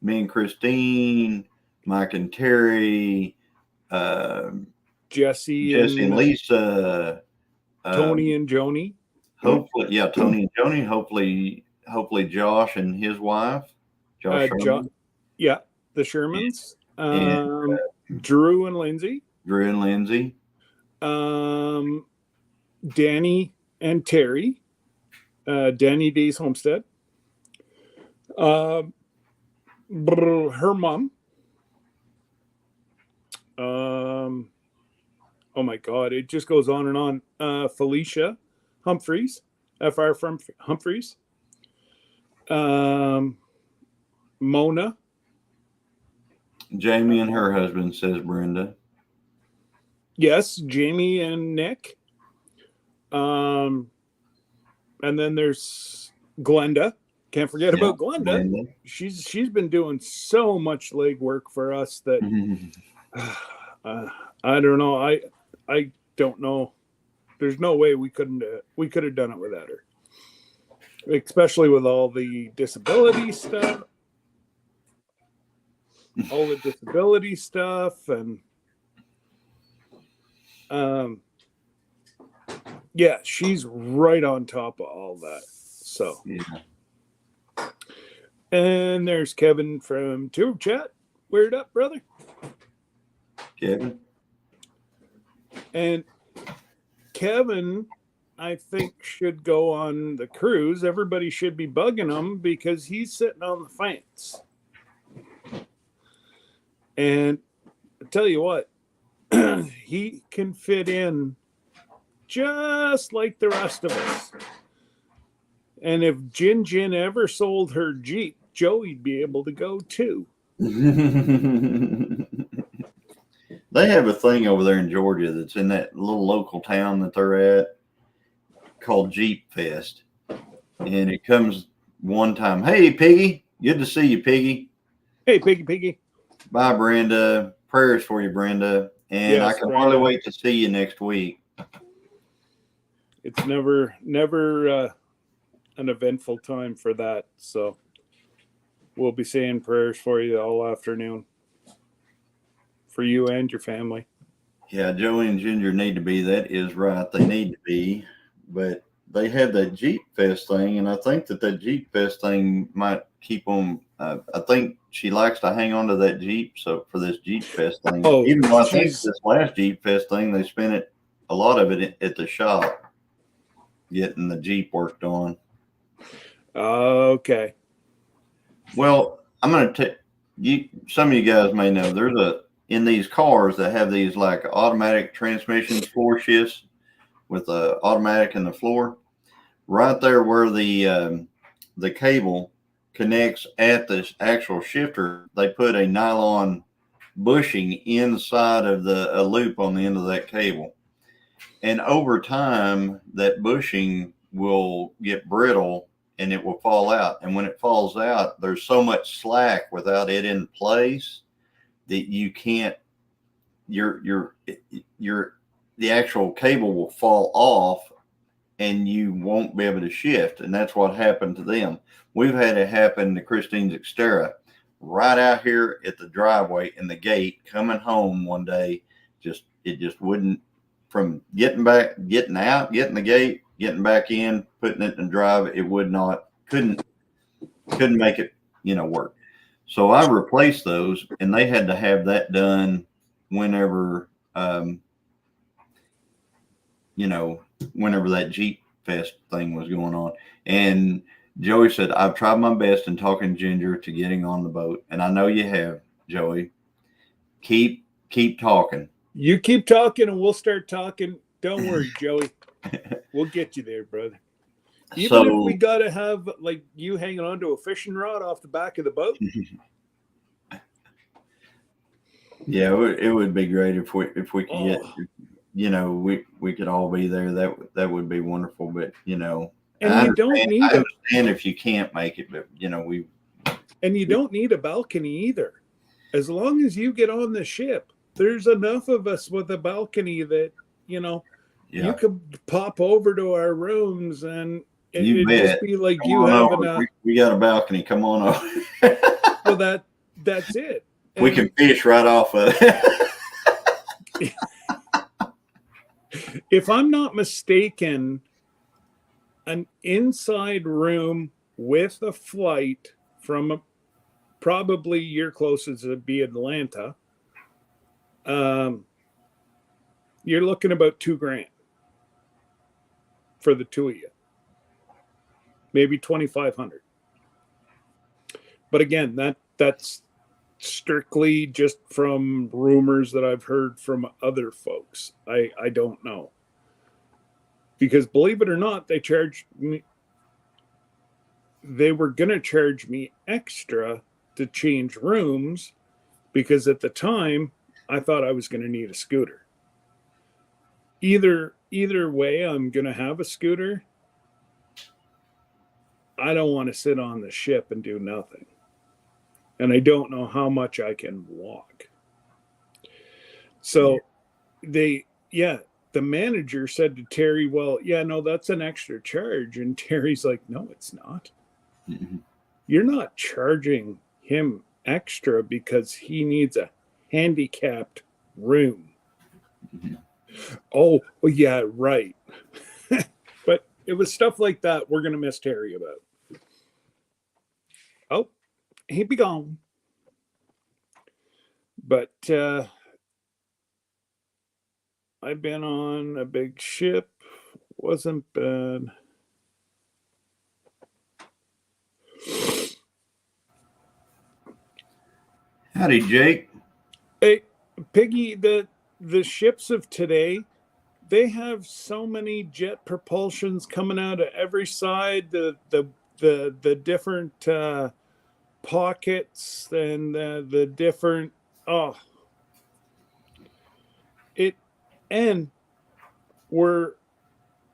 Me and Christine, Mike and Terry, Jesse and Lisa, Tony and Joni. Hopefully, yeah, Tony and Joni. Hopefully, Josh and his wife, Josh. The Shermans. And, Drew and Lindsay. Danny and Terry. Danny D's Homestead. Her mom. Oh my God, it just goes on and on. Felicia Humphreys, FR from Humphreys. Mona. Jamie and her husband, says Brenda. Yes, Jamie and Nick. And then there's Glenda. Can't forget about Glenda. Brenda. She's been doing so much legwork for us that I don't know. I don't know. There's no way we could have done it without her, especially with all the disability stuff. And yeah, she's right on top of all that. So Yeah. And there's Kevin from Tube Chat. Word up, brother. Kevin. And Kevin, I think, should go on the cruise. Everybody should be bugging him because he's sitting on the fence. And I tell you what, he can fit in just like the rest of us. And if Jin ever sold her Jeep, Joey'd be able to go too. They have a thing over there in Georgia that's in that little local town that they're at called Jeep Fest. And it comes one time. Hey, Piggy. Good to see you, Piggy. Hey, Piggy. Bye, Brenda. Prayers for you, Brenda. And Yes, I can Brenda. hardly wait to see you next week. It's never an eventful time for that. So we'll be saying prayers for you all afternoon. For you and your family. Yeah, Joey and Ginger need to be. That is right. They need to be. But they have that Jeep Fest thing, and I think that Jeep Fest thing might keep them. I think she likes to hang on to that Jeep. So for this Jeep Fest thing, even though I think this last Jeep Fest thing, they spent a lot of it at the shop getting the Jeep worked on. Okay. Well, I'm going to tell you. Some of you guys may know there's in these cars that have these like automatic transmission floor shifts with the automatic in the floor. Right there where the cable connects at the actual shifter, they put a nylon bushing inside of a loop on the end of that cable. And over time, that bushing will get brittle and it will fall out. And when it falls out, there's so much slack without it in place that you can't, the actual cable will fall off and you won't be able to shift. And that's what happened to them. We've had it happen to Christine's Xterra right out here at the driveway in the gate coming home one day. It just wouldn't, from getting out, getting the gate, getting back in, putting it in drive, it couldn't make it, work. So I replaced those, and they had to have that done whenever, whenever that Jeep Fest thing was going on. And Joey said, I've tried my best in talking Ginger to getting on the boat. And I know you have, Joey. Keep talking. You keep talking and we'll start talking. Don't worry, Joey. We'll get you there, brother. Even if we got to have like you hanging onto a fishing rod off the back of the boat. Yeah, it would be great if we could get, we could all be there. That would be wonderful. But and I understand if you can't make it, but and you don't need a balcony either. As long as you get on the ship, there's enough of us with a balcony that you could pop over to our rooms and it'd just be like you having we got a balcony. Come on over. Well, that's it. We can fish right off of it. If I'm not mistaken, an inside room with a flight from probably your closest would be Atlanta. You're looking about $2,000 for the two of you, maybe $2,500. But again, that's strictly just from rumors that I've heard from other folks. I don't know. Because believe it or not, they were going to charge me extra to change rooms because at the time I thought I was going to need a scooter. Either way, I'm going to have a scooter. I don't want to sit on the ship and do nothing. And I don't know how much I can walk. So the manager said to Terry, well, yeah, no, that's an extra charge. And Terry's like, no, it's not. Mm-hmm. You're not charging him extra because he needs a handicapped room. Mm-hmm. Oh, well, yeah, right. But it was stuff like that we're going to miss Terry about. Oh, he'd be gone. But I've been on a big ship. Wasn't bad. Howdy, Jake. Hey, Piggy, the ships of today, they have so many jet propulsions coming out of every side. The different pockets and the different and we're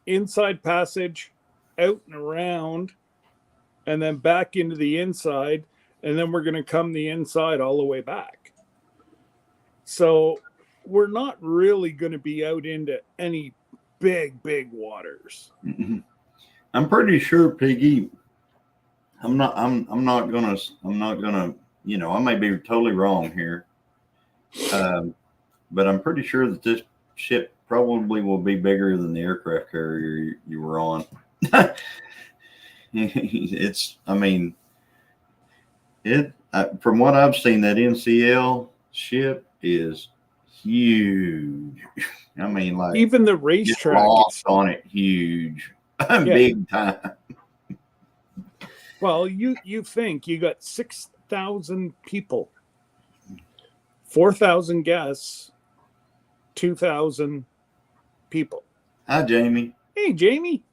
inside passage, out and around, and then back into the inside, and then we're going to come the inside all the way back. So we're not really going to be out into any big waters. Mm-hmm. I'm pretty sure, Piggy. I'm not gonna. I may be totally wrong here, but I'm pretty sure that this ship probably will be bigger than the aircraft carrier you were on. From what I've seen, that NCL ship is huge. I mean, like even the racetrack lost on it, huge, big time. Well, you think you got 6,000 people, 4,000 guests, 2,000 people. Hi, Jamie. Hey, Jamie.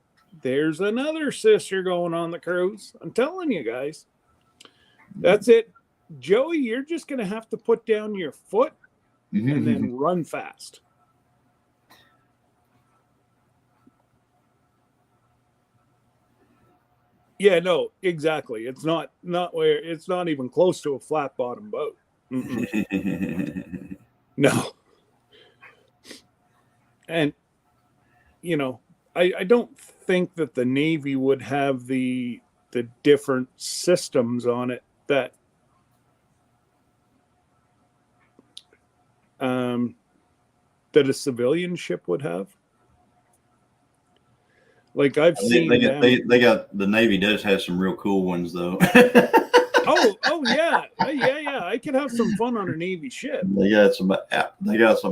There's another sister going on the cruise. I'm telling you guys. That's it. Joey, you're just going to have to put down your foot and then run fast. Yeah, no, exactly. It's not even close to a flat bottom boat. No. And I don't think that the Navy would have the different systems on it that that a civilian ship would have. Like I've seen they got the Navy does have some real cool ones though. oh yeah. I could have some fun on a Navy ship. They got some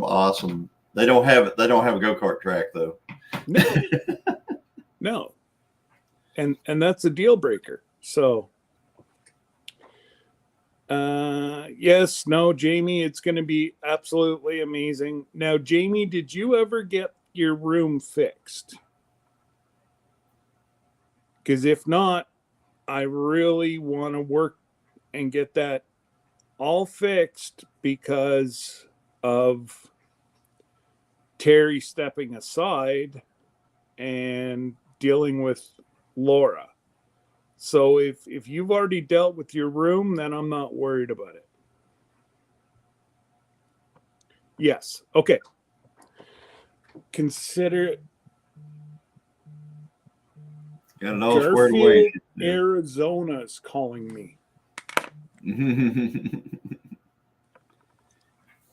awesome. They don't have a go-kart track though. No. And that's a deal breaker. So yes, no, Jamie, it's going to be absolutely amazing. Now, Jamie, did you ever get your room fixed? Because if not, I really want to work and get that all fixed because of Terry stepping aside and dealing with Laura. So if you've already dealt with your room, then I'm not worried about it. Yes. Okay. Consider it. Got it all squared away. Arizona is calling me.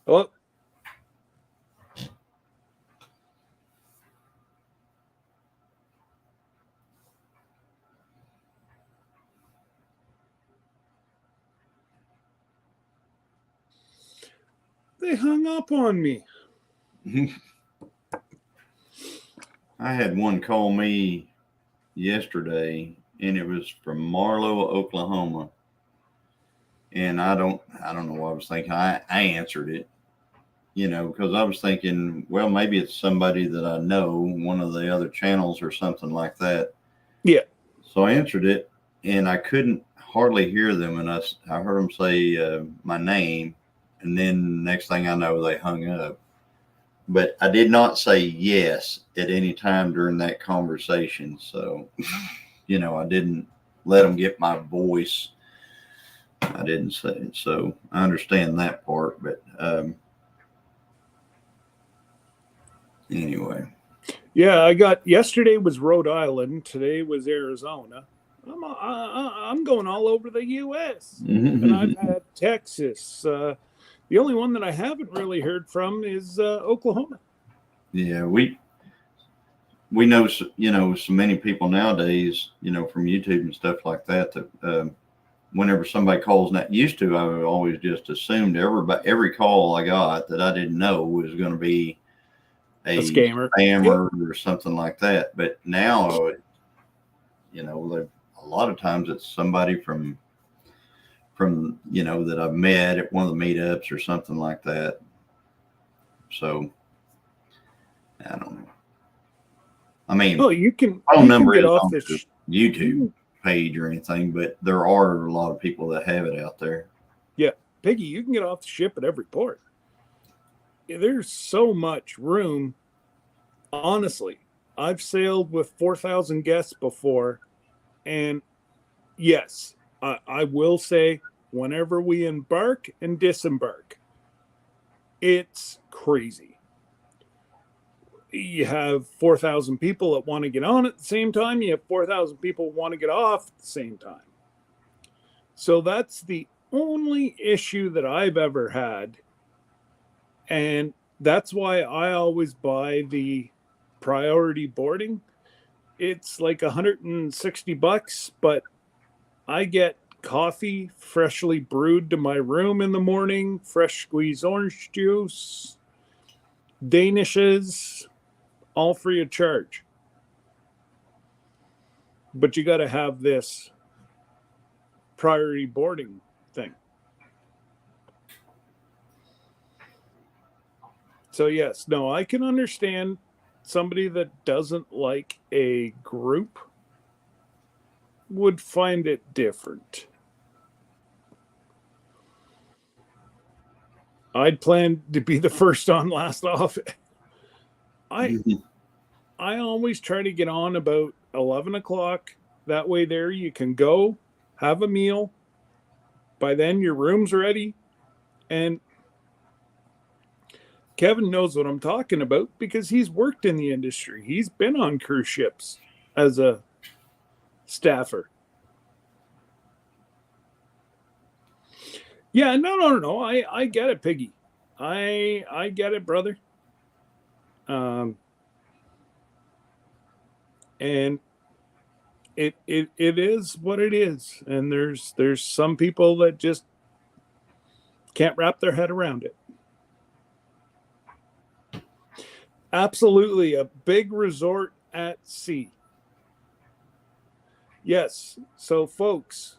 Oh. They hung up on me. I had one call me yesterday, and it was from Marlow, Oklahoma. And I don't know what I was thinking. I answered it, because I was thinking, well, maybe it's somebody that I know, one of the other channels or something like that. Yeah. So I answered it, and I couldn't hardly hear them, and I heard them say my name, and then next thing I know, they hung up. But I did not say yes at any time during that conversation. So, I didn't let them get my voice. I didn't say it. So I understand that part. But anyway. Yeah, yesterday was Rhode Island. Today was Arizona. I'm going all over the U.S. And I've had Texas. The only one that I haven't really heard from is Oklahoma. Yeah, we know, so many people nowadays, from YouTube and stuff like that, that whenever somebody calls, not used to, I would always just assumed every call I got that I didn't know was going to be a scammer or something like that. But now, a lot of times it's somebody from that I've met at one of the meetups or something like that. So I don't know. I mean, you can get off the YouTube page or anything, but there are a lot of people that have it out there. Yeah, Piggy, you can get off the ship at every port. There's so much room. Honestly, I've sailed with 4,000 guests before, and yes, I will say, whenever we embark and disembark, it's crazy. You have 4,000 people that want to get on at the same time. You have 4,000 people want to get off at the same time. So that's the only issue that I've ever had. And that's why I always buy the priority boarding. It's like $160, but I get coffee freshly brewed to my room in the morning, fresh squeezed orange juice, Danishes, all free of charge. But you got to have this priority boarding thing. So yes, no, I can understand somebody that doesn't like a group would find it different. I'd plan to be the first on, last off. I always try to get on about 11 o'clock. That way there you can go, have a meal. By then your room's ready. And Kevin knows what I'm talking about because he's worked in the industry. He's been on cruise ships as a staffer. Yeah, no. I get it, Piggy. I get it, brother. And it is what it is. And there's some people that just can't wrap their head around it. Absolutely, a big resort at sea. Yes. So folks,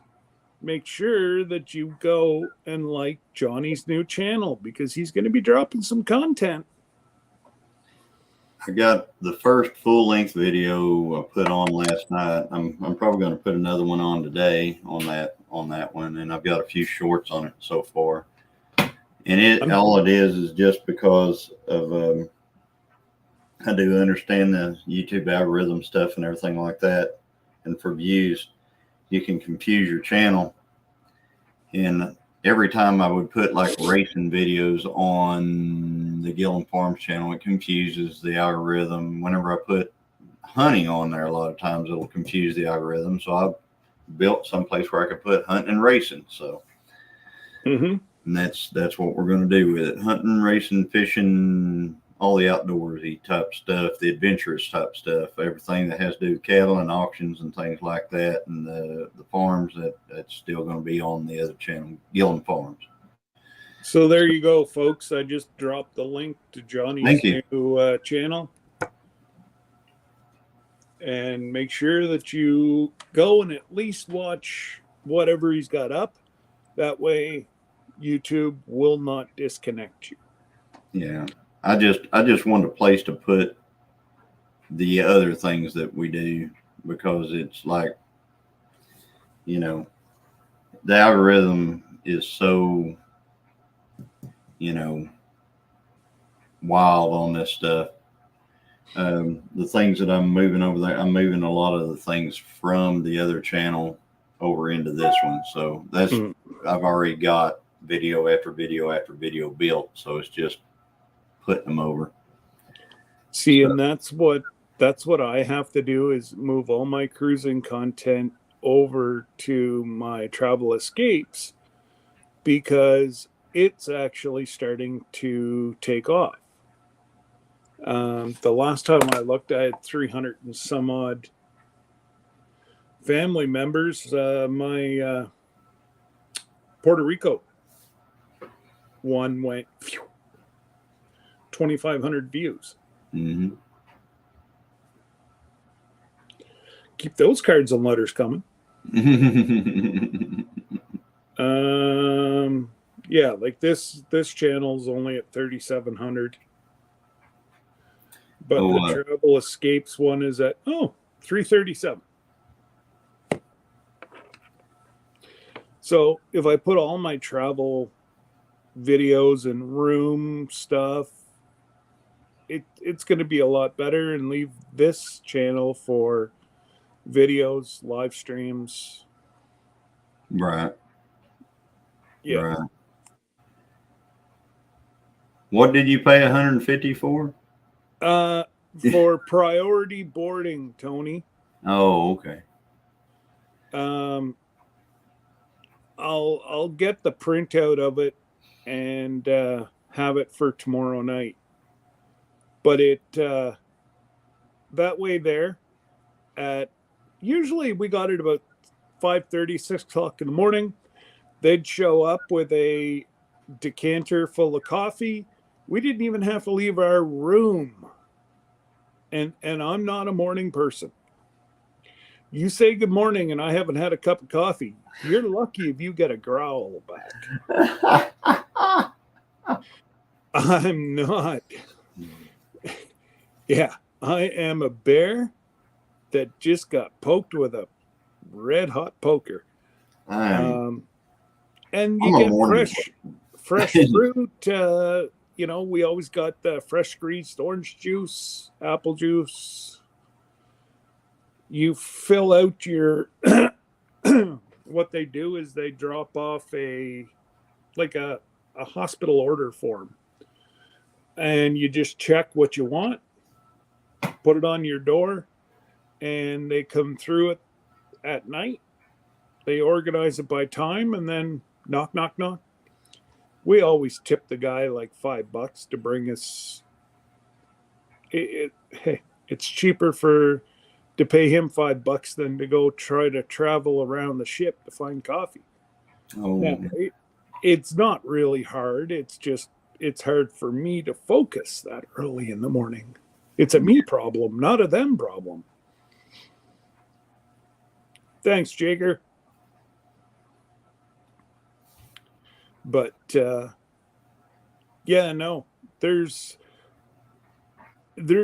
make sure that you go and like Johnny's new channel because he's going to be dropping some content. I got the first full-length video I put on last night. I'm probably going to put another one on today on that one, and I've got a few shorts on it so far. And all it is just because of I do understand the YouTube algorithm stuff and everything like that, and for views, you can confuse your channel. And every time I would put like racing videos on the Gillen Farms channel, it confuses the algorithm. Whenever I put hunting on there, a lot of times it'll confuse the algorithm. So I built someplace where I could put hunting and racing. So, and that's what we're going to do with it: hunting, racing, fishing, all the outdoorsy type stuff, the adventurous type stuff, everything that has to do with cattle and auctions and things like that, and the farms, that's still going to be on the other channel, Gillen Farms. So there you go, folks. I just dropped the link to Johnny's new channel. And make sure that you go and at least watch whatever he's got up. That way, YouTube will not disconnect you. Yeah. I just want a place to put the other things that we do, because it's like, you know, the algorithm is so, you know, wild on this stuff. The things that I'm moving over there, I'm moving a lot of the things from the other channel over into this one. So that's, I've already got video after video after video built. So it's just putting them over. See, and that's what I have to do, is move all my cruising content over to my travel escapes, because it's actually starting to take off. The last time I looked, I had 300 and some odd family members. My Puerto Rico one went 2,500 views. Mm-hmm. Keep those cards and letters coming. Yeah, like this channel's only at 3,700. But the Travel Escapes one is at 337. So if I put all my travel videos and room stuff, it's going to be a lot better, and leave this channel for videos, live streams. Right. Yeah. Right. What did you pay 150 for? For priority boarding, Tony. Oh, okay. I'll get the printout of it and have it for tomorrow night. But that way there, at usually we got it about 5:30, 6 o'clock in the morning. They'd show up with a decanter full of coffee. We didn't even have to leave our room. And I'm not a morning person. You say good morning and I haven't had a cup of coffee, you're lucky if you get a growl back. I'm not. Yeah, I am a bear that just got poked with a red hot poker. And you get fresh fruit. We always got fresh squeezed orange juice, apple juice. You fill out your what they do is they drop off a hospital order form, and you just check what you want, put it on your door, and they come through it at night. They organize it by time, and then knock, knock, knock. We always tip the guy like $5 to bring us. It's cheaper to pay him $5 than to go try to travel around the ship to find coffee. Oh, now, it's not really hard. It's just it's hard for me to focus that early in the morning. It's a me problem, not a them problem. Thanks, Jager. But there's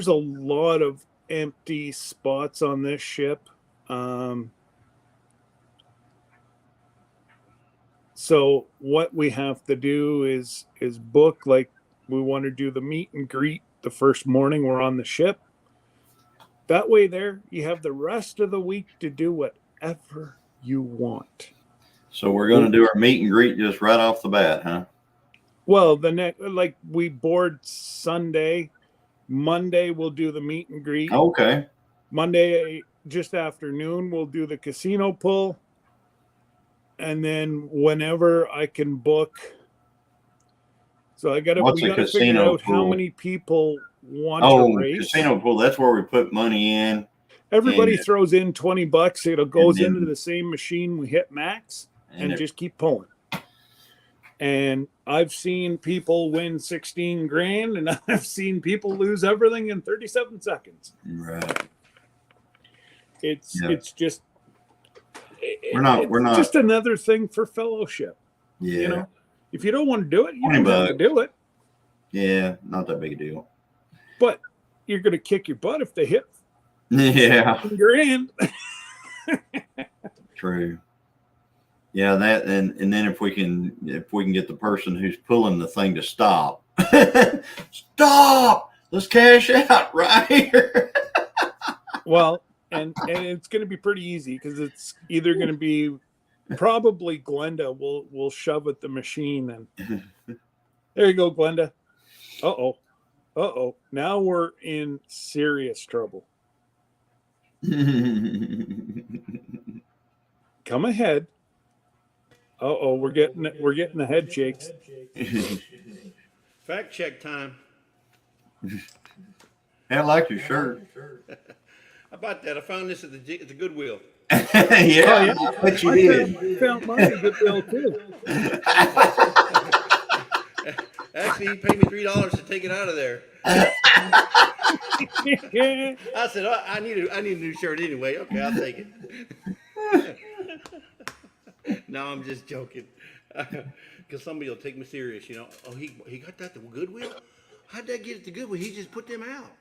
a lot of empty spots on this ship. So what we have to do is book, like we want to do the meet and greet the first morning we're on the ship. That way there you have the rest of the week to do whatever you want. So we're going to do our meet and greet just right off the bat, huh? Well, we board Sunday. Monday we'll do the meet and greet. Okay. Monday just afternoon we'll do the casino pull. And then whenever I can book. So we got to figure out how many people want to race. Casino pool, that's where we put money in. Everybody throws in $20. It goes into the same machine. We hit max and just keep pulling. And I've seen people win 16 grand, and I've seen people lose everything in 37 seconds. Right. It's just we're not just another thing for fellowship. Yeah. You know, if you don't want to do it, you 20 don't have to do it. Yeah, not that big a deal. But you're going to kick your butt if they hit Yeah, grand. true. Yeah, that and then if we can get the person who's pulling the thing to stop, stop. Let's cash out right here. Well, and it's going to be pretty easy because it's either going to be probably Glenda will shove at the machine and there you go, Glenda. Uh-oh. Now we're in serious trouble. Come ahead. We're getting the head shakes. Fact check time. I like your shirt. How about that? I found this at the Goodwill. Yeah, I bet you did. I found mine at Goodwill too. Actually, he paid me $3 to take it out of there. I said, oh, I need a new shirt anyway. Okay, I'll take it. No, I'm just joking. Because somebody will take me serious, you know. Oh, he got that to Goodwill? How'd that get it to Goodwill? He just put them out.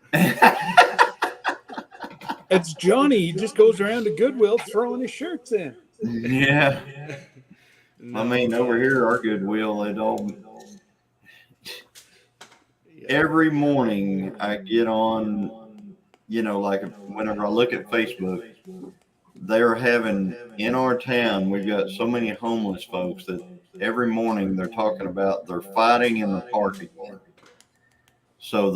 It's Johnny. He just goes around to Goodwill throwing his shirts in. Yeah. No, I mean, over here, our Goodwill, every morning I get on, like whenever I look at Facebook, they're having, in our town, we've got so many homeless folks that every morning they're talking about they're fighting in the parking lot. So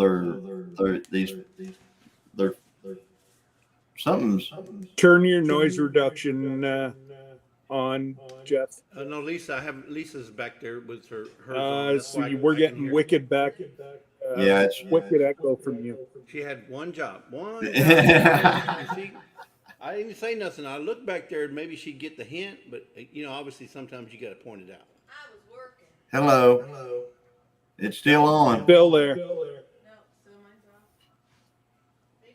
something's. Turn your noise reduction on, Jeff. no, Lisa. Lisa's back there with her. On. So we're getting wicked back. Yeah, it's wicked echo from you. She had one job. You see, I didn't say nothing. I looked back there, and maybe she'd get the hint, but obviously sometimes you got to point it out. I was working. Hello. It's still on. Still there. No, so mine's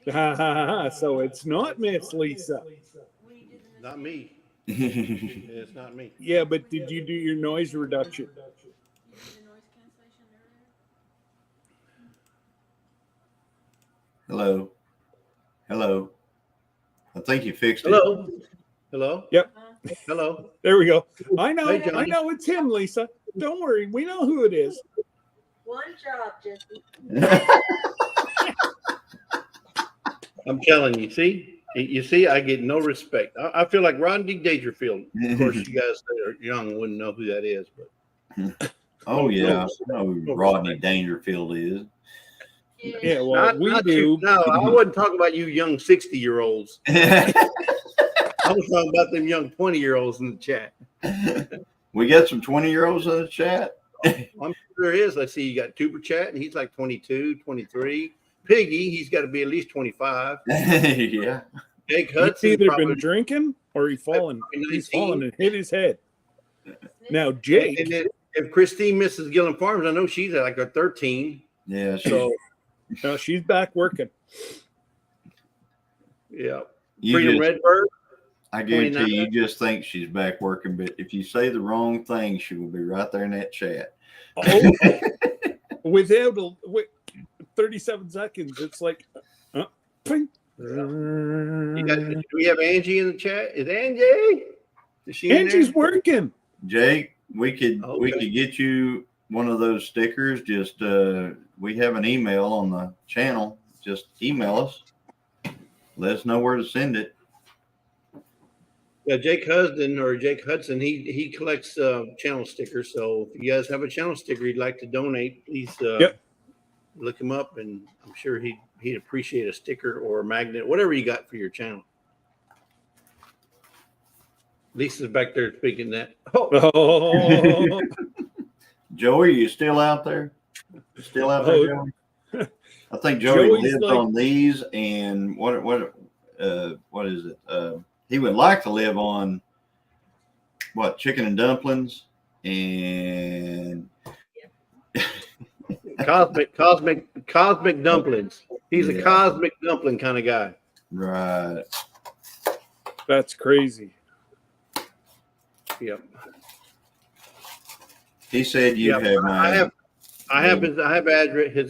off. Ha ha ha. So it's not Miss Lisa. When you did the Not me. It's not me. Yeah, but did you do your noise reduction? you did the noise cancellation earlier? Hello. I think you fixed it. Hello. Yep. Hello. There we go. I know. Hey, Johnny. I know it's him, Lisa. Don't worry. We know who it is. One job, Jesse. I'm telling you. You see, I get no respect. I feel like Rodney Dangerfield. Of course, you guys that are young wouldn't know who that is, but Oh yeah, I know who Rodney Dangerfield is. Yeah, well, we do. You. No, I wasn't talking about you young 60-year-olds. I was talking about them young 20-year-olds in the chat. We got some 20-year-olds in the chat. I'm sure there is. Let's see, you got Tuber Chat, and he's like 22, 23. Piggy, he's got to be at least 25. Yeah. Jake He's Hudson, either probably, been drinking or he's fallen. He's 19. fallen and hit his head. Now, Jake. and then if Christine misses Gillen Farms, I know she's at like a 13. Yeah. So, No, she's back working. yeah. You Freedom just- Redbird. I guarantee 29. you just think she's back working, but if you say the wrong thing, she will be right there in that chat. Oh, without 37 seconds, it's like, ping. Do we have Angie in the chat? Is Angie? Is she in Angie's there? working. Jake, we could Okay. get you one of those stickers. Just we have an email on the channel. Just email us. Let us know where to send it. Yeah, Jake Hudson, he collects channel stickers. So if you guys have a channel sticker you'd like to donate, please look him up, and I'm sure he'd appreciate a sticker or a magnet, whatever you got for your channel. Lisa's back there speaking that. Oh, Joey, you still out there? Still out there, Joey? I think Joey Joey's lives on these, and what is it? He would like to live on chicken and dumplings and Cosmic dumplings. He's a cosmic dumpling kind of guy. right. that's crazy. Yep. He said you have my. I have his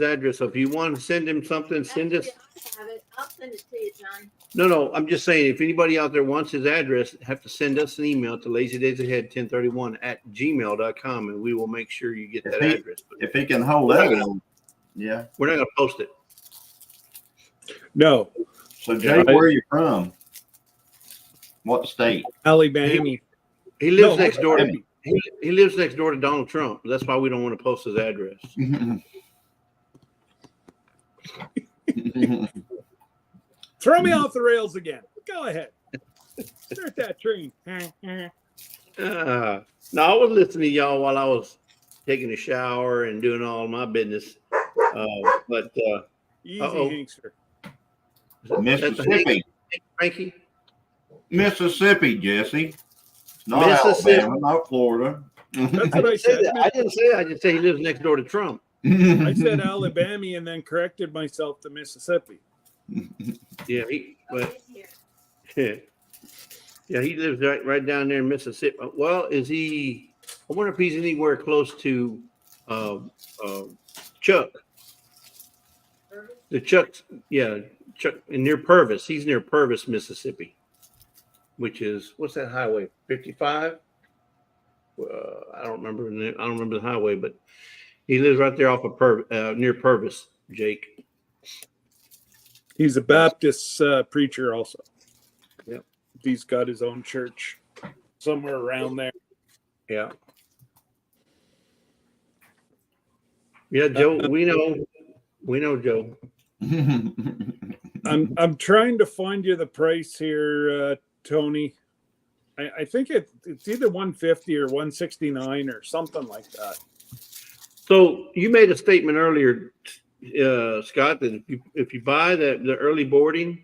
address. So if you want to send him something, send us. I have it. I'll send it to you, John. No. I'm just saying, if anybody out there wants his address, have to send us an email to lazydaysahead1031@gmail.com, and we will make sure you get that address. If he can hold that, yeah. We're not going to post it. No. So, Jay, where are you from? What state? Alabama. He lives next door. He lives next door to Donald Trump. That's why we don't want to post his address. Throw me off the rails again. Go ahead. Start that train. No, I was listening to y'all while I was taking a shower and doing all my business. Easy, Hinkster. Mississippi. Frankie? Mississippi, Jesse. Not Mississippi. Alabama, not Florida. That's what I said. I didn't say that. I just said he lives next door to Trump. I said Alabama and then corrected myself to Mississippi. Yeah, he lives right down there in Mississippi. Well, is he? I wonder if he's anywhere close to Chuck. The Chuck, Chuck, near Purvis. He's near Purvis, Mississippi, which is what's that highway? 55. I don't remember. I don't remember the highway, but he lives right there off of near Purvis. Jake. He's a Baptist preacher, also. Yep. He's got his own church somewhere around there. Yeah. Yeah, Joe. We know, Joe. I'm trying to find you the price here, Tony. I think it's either 150 or 169 or something like that. So you made a statement earlier, Scott, that if you buy the early boarding,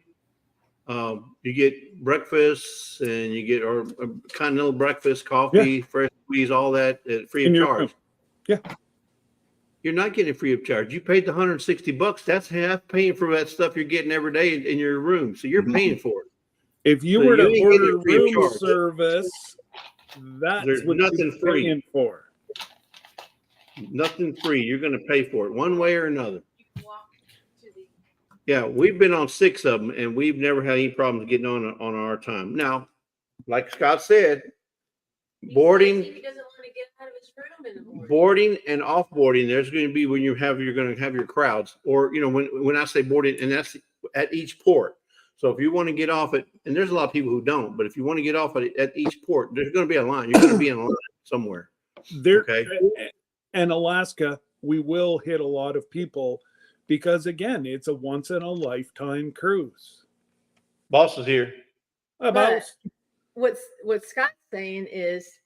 you get breakfast and you get or continental breakfast, coffee, fresh squeeze, all that free of charge. Yeah. You're not getting it free of charge. You paid the $160. That's half paying for that stuff you're getting every day in your room. So you're paying for it. If you were to order room service, that's what nothing you're paying for. Nothing free. You're going to pay for it one way or another. Yeah, we've been on 6 of them, and we've never had any problems getting on our time. Now, like Scott said, boarding. He doesn't want to get out of his room in the morning. Boarding and offboarding, there's going to be when you're going to have your crowds, or when I say boarding, and that's at each port. So if you want to get off it, and there's a lot of people who don't, but if you want to get off at each port, there's going to be a line. You're going to be in a line somewhere. Okay. And Alaska, we will hit a lot of people because again, it's a once in a lifetime cruise. Boss is here. But what Scott's saying is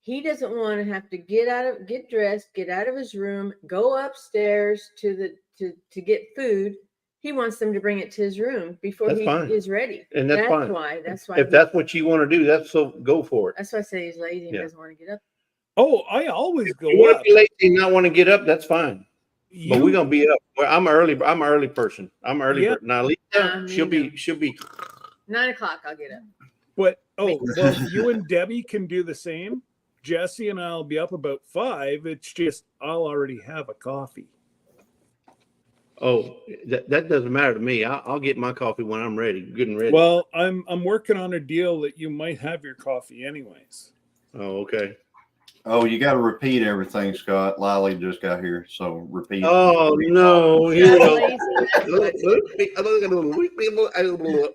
he doesn't want to have to get dressed, get out of his room, go upstairs to get food. He wants them to bring it to his room before is ready. And that's fine. That's why. If that's what you want to do, go for it. That's why I say he's lazy and doesn't want to get up. Oh, I always go you up. If you're lazy and not want to get up, that's fine. But we're gonna be up. Well, I'm an early person. I'm early. Person. Now, Lisa, she'll be 9 o'clock. I'll get up. But well, you and Debbie can do the same. Jesse and I'll be up about 5. It's just I'll already have a coffee. Oh, that doesn't matter to me. I'll get my coffee when I'm ready, good and ready. Well, I'm working on a deal that you might have your coffee anyways. Oh, okay. Oh, you got to repeat everything, Scott. Lily just got here, so repeat. Oh no!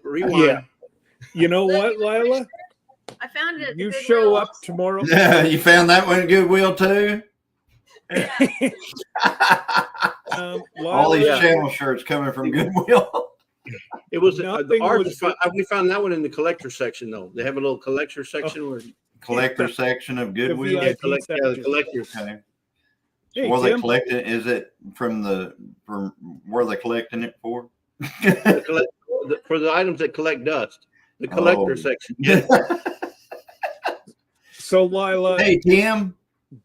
Rewind. Yeah. You know what, Lila? I found it. You show up tomorrow. Yeah, you found that one at Goodwill too. All these channel shirts coming from Goodwill. It was we found that one in the collector section though. They have a little collector section where collector section of Goodwill. The collectors. Okay. Hey, well, they collect it. Is it from where they collecting it for? For the items that collect dust, the collector section. Yeah. So Lila, hey Tim,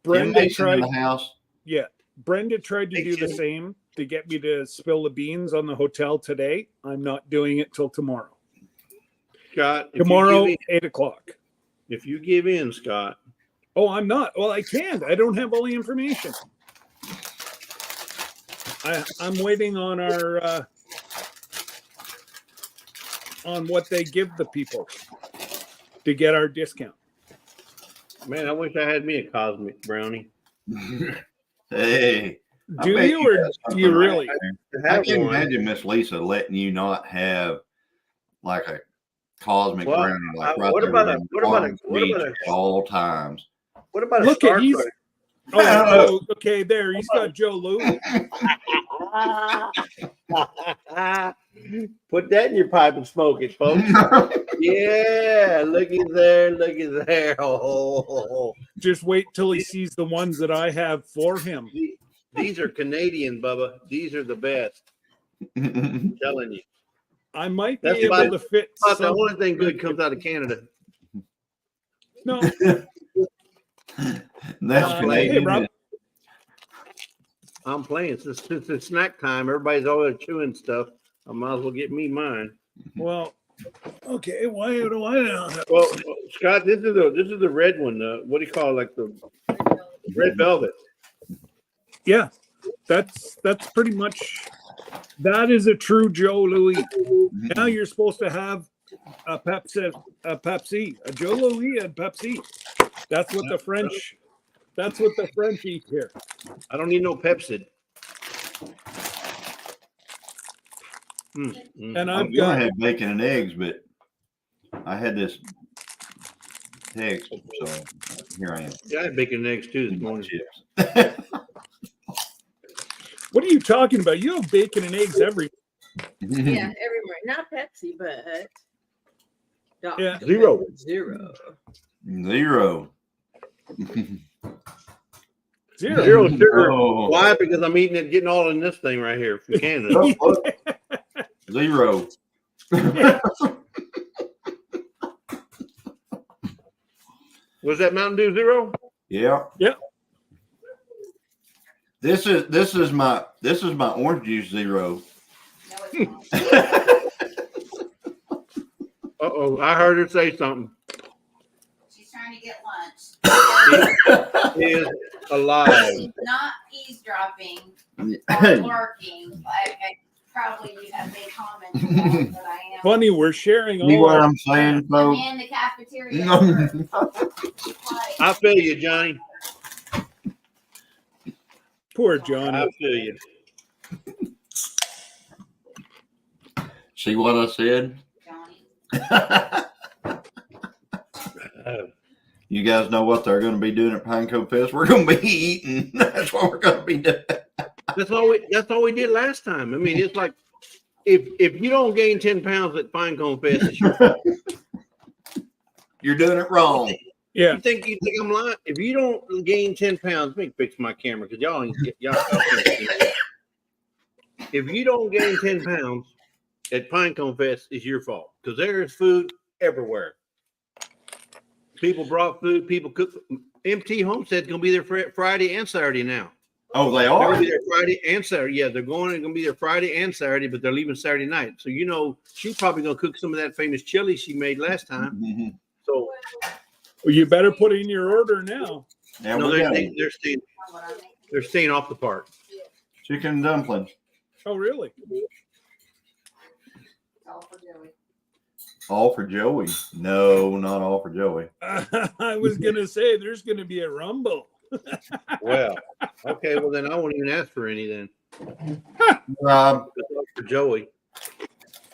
Brenda tried in the house. Yeah, Brenda tried to do the same to get me to spill the beans on the hotel today. I'm not doing it till tomorrow. Scott, tomorrow 8 o'clock. If you give in, Scott, Oh, I'm not. Well, I can't. I don't have all the information. I'm waiting on our on what they give the people to get our discount. Man, I wish I had me a cosmic brownie. Hey. I Do bet you or got do something you right really? there. I can imagine Miss Lisa letting you not have like a cosmic Well, brownie, like right what there about within a- what about a- arm's what reach about a- at all times. What about a Look at Star he's. Trek? Oh, okay. There, he's got Joe Louis. Put that in your pipe and smoke it, folks. Yeah, looky there, looky there. Oh, Just wait till he sees the ones that I have for him. these are Canadian, Bubba. These are the best. I'm telling you. I might be That's able about- to fit. But the some- only thing good comes out of Canada. No, That's hey, Canadian. Rob. I'm playing. Since it's snack time, everybody's always chewing stuff. I might as well get me mine. Well, okay. Why do I now? Well, Scott, this is the red one. What do you call it? Like the red velvet? Yeah, that's pretty much. That is a true Joe Louis. Now you're supposed to have a Pepsi, a Joe Louis and Pepsi. That's what the French. That's what the French eat here. I don't need no Pepsi. And I'm I've gonna got. have bacon and eggs, but I had this text, so here I am. Yeah, I had bacon and eggs too this morning. Chips. What are you talking about? You have bacon and eggs every. Yeah, every morning. Not Pepsi, but Yeah. Zero. Zero. Zero sugar. Oh. Why? Because I'm eating it, getting all in this thing right here from Canada. Oh, look. Zero. Was that Mountain Dew Zero? Yeah. Yep. This is my orange juice zero. Uh-oh, I heard her say something. She's trying to get lunch. She is alive. Not eavesdropping or lurking. I probably you have made comments about that I am. Funny, we're sharing See all what our. I'm saying, I'm folks? in the cafeteria. I feel you, Johnny. Poor I Johnny. feel you. See what I said? Johnny. You guys know what they're going to be doing at Pinecone Fest? We're going to be eating. That's what we're going to be doing. That's all we did last time. I mean, it's like if you don't gain 10 pounds at Pinecone Fest, it's your fault. You're doing it wrong. Yeah. You think I'm lying? If you don't gain 10 pounds, let me fix my camera because y'all can't see me. If you don't gain 10 pounds at Pinecone Fest, it's your fault because there is food everywhere. People brought food. People cook. MT Homestead's gonna be there Friday and Saturday now. Oh, they They're are? gonna be there Friday and Saturday. Yeah, they're gonna be there Friday and Saturday, but they're leaving Saturday night. So she's probably gonna cook some of that famous chili she made last time. Mhm. So Well, you better put in your order now. Yeah, no, we got it. they're staying off the park. Chicken and dumplings. Oh, really? All for Joey. All for Joey. No, not all for Joey. I was gonna say there's gonna be a rumble. Well, okay. Well, then I won't even ask for any then. Rob, It's all for Joey.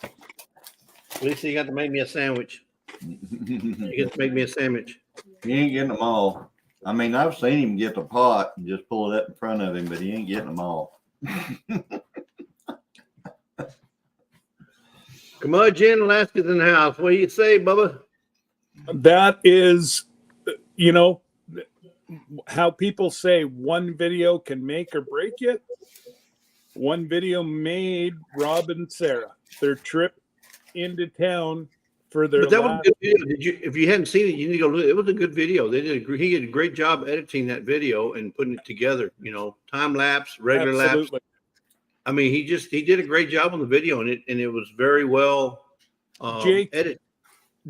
At least he got to make me a sandwich. He gets to make me a sandwich. he ain't getting them all. I mean, I've seen him get the pot and just pull it up in front of him, but he ain't getting them all. Curmudgeon, Alaska's in the house. What do you say, Bubba? That is, how people say one video can make or break you. One video made Rob and Sarah their trip into town for their. But that was a good video. If you hadn't seen it, you need to go look. It was a good video. He did a great job editing that video and putting it together. Time lapse, regular lapse. Absolutely. I mean, he did a great job on the video, and it was very well Jake, edited.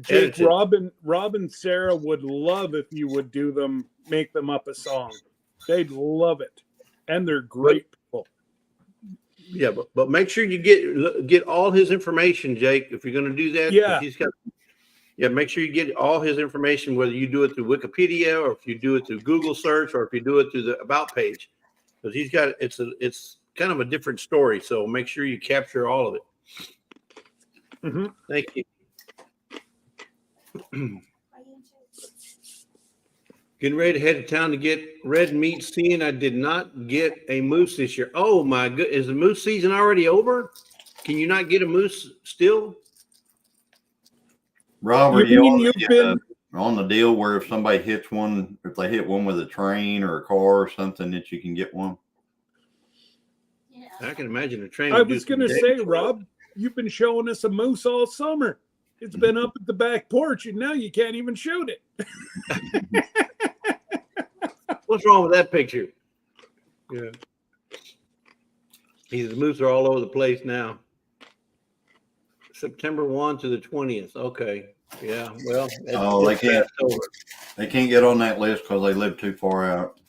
Jake, edited. Rob and Sarah would love if you would do them, make them up a song. They'd love it, and they're great people. Yeah, but make sure you get all his information, Jake. If you're going to do that, Yeah. Make sure you get all his information, whether you do it through Wikipedia or if you do it through Google search or if you do it through the about page, because he's got it's kind of a different story. So make sure you capture all of it. Mm-hmm. Thank you. Getting ready to head to town to get red meat seen. I did not get a moose this year. Oh my good! Is the moose season already over? Can you not get a moose still? Rob, are You you mean you've been on the deal where if somebody hits one, if they hit one with a train or a car or something, that you can get one? Yeah. I can imagine a train. I was going to say, Rob, you've been showing us a moose all summer. It's been up at the back porch, and now you can't even shoot it. What's wrong with that picture? Yeah. The moose are all over the place now. September 1 to the 20th. Okay. Yeah. Well, They can't get on that list because they live too far out.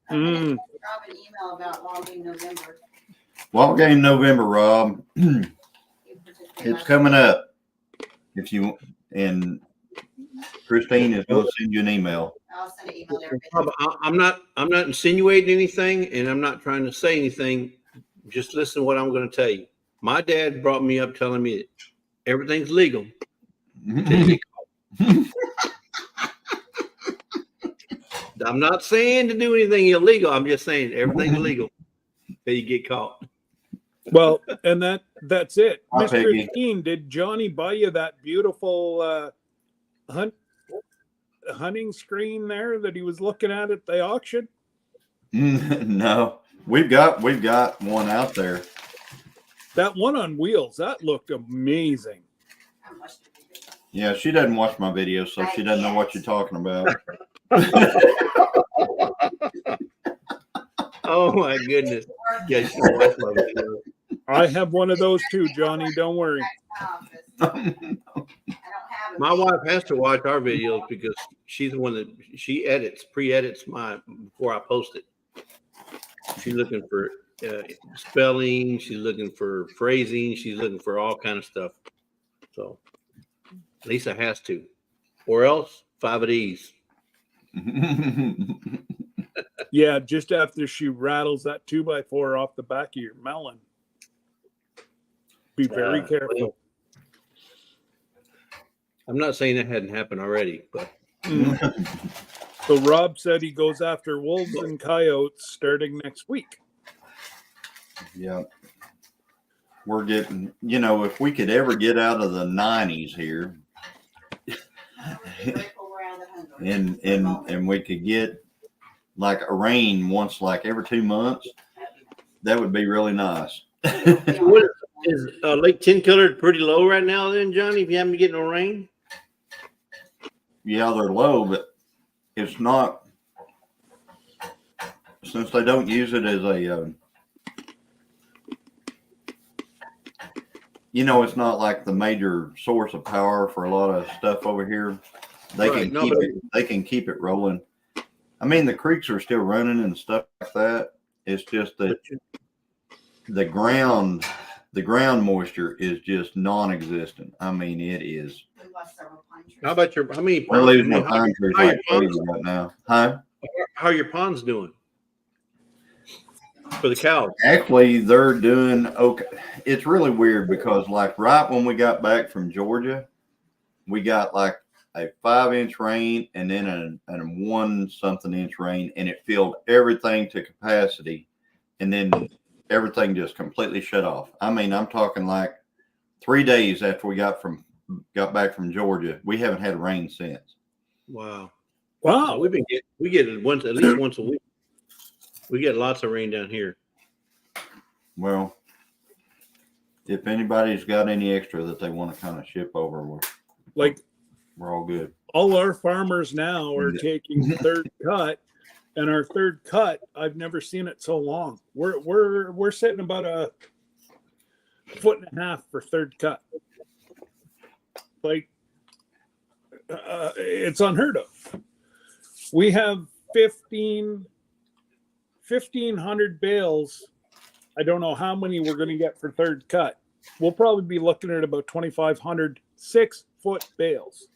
I'm gonna drop an email about logging November. Ball game November, Rob. It's coming up. And Christine is going to send you an email. I'll send an email to everybody. I'm not insinuating anything, and I'm not trying to say anything. Just listen to what I'm going to tell you. My dad brought me up telling me that everything's legal. I'm not saying to do anything illegal. I'm just saying everything's legal until you get caught. Well, and that's it. Hi, Miss Peggy. Christine, did Johnny buy you that beautiful hunting screen there that he was looking at the auction? No, we've got one out there. That one on wheels, that looked amazing. How much did you get? Yeah, she doesn't watch my videos, so she doesn't know what you're talking about. Oh my goodness! Yeah, she watched my video. I have one of those too, Johnny. Don't worry. I don't have a My wife has to watch our videos because she's the one that she pre-edits mine before I post it. She's looking for spelling. She's looking for phrasing. She's looking for all kind of stuff. So Lisa has to, or else 5 of these. Yeah, just after she rattles that 2x4 off the back of your melon. Be very careful. I'm not saying that hadn't happened already, but So Rob said he goes after wolves and coyotes starting next week. Yeah. We're getting, if we could ever get out of the 90s here and we could get like a rain once like every 2 months, that would be really nice. what is Lake Tencolor pretty low right now then, Johnny, if you haven't been getting no rain? Yeah, they're low, but it's not, since they don't use it as a, it's not like the major source of power for a lot of stuff over here. They can keep it rolling. I mean, the creeks are still running and stuff like that. It's just that the ground moisture is just non-existent. I mean, it is. How many We're ponds? losing our pine trees like crazy right now. Huh? How are your ponds doing for the cows? Actually, they're doing okay. It's really weird because like right when we got back from Georgia, we got like a 5-inch rain and then a 1-something-inch rain, and it filled everything to capacity, and then everything just completely shut off. I mean, I'm talking like 3 days after we got back from Georgia, we haven't had rain since. Wow. Wow. We get it at least once a week. We get lots of rain down here. Well, if anybody's got any extra that they want to kind of ship over, we're all good. All our farmers now are taking third cut, and our third cut, I've never seen it so long. We're sitting about 1.5 feet for third cut. Like, it's unheard of. We have 1,500 bales. I don't know how many we're going to get for third cut. We'll probably be looking at about 2,500 6-foot bales.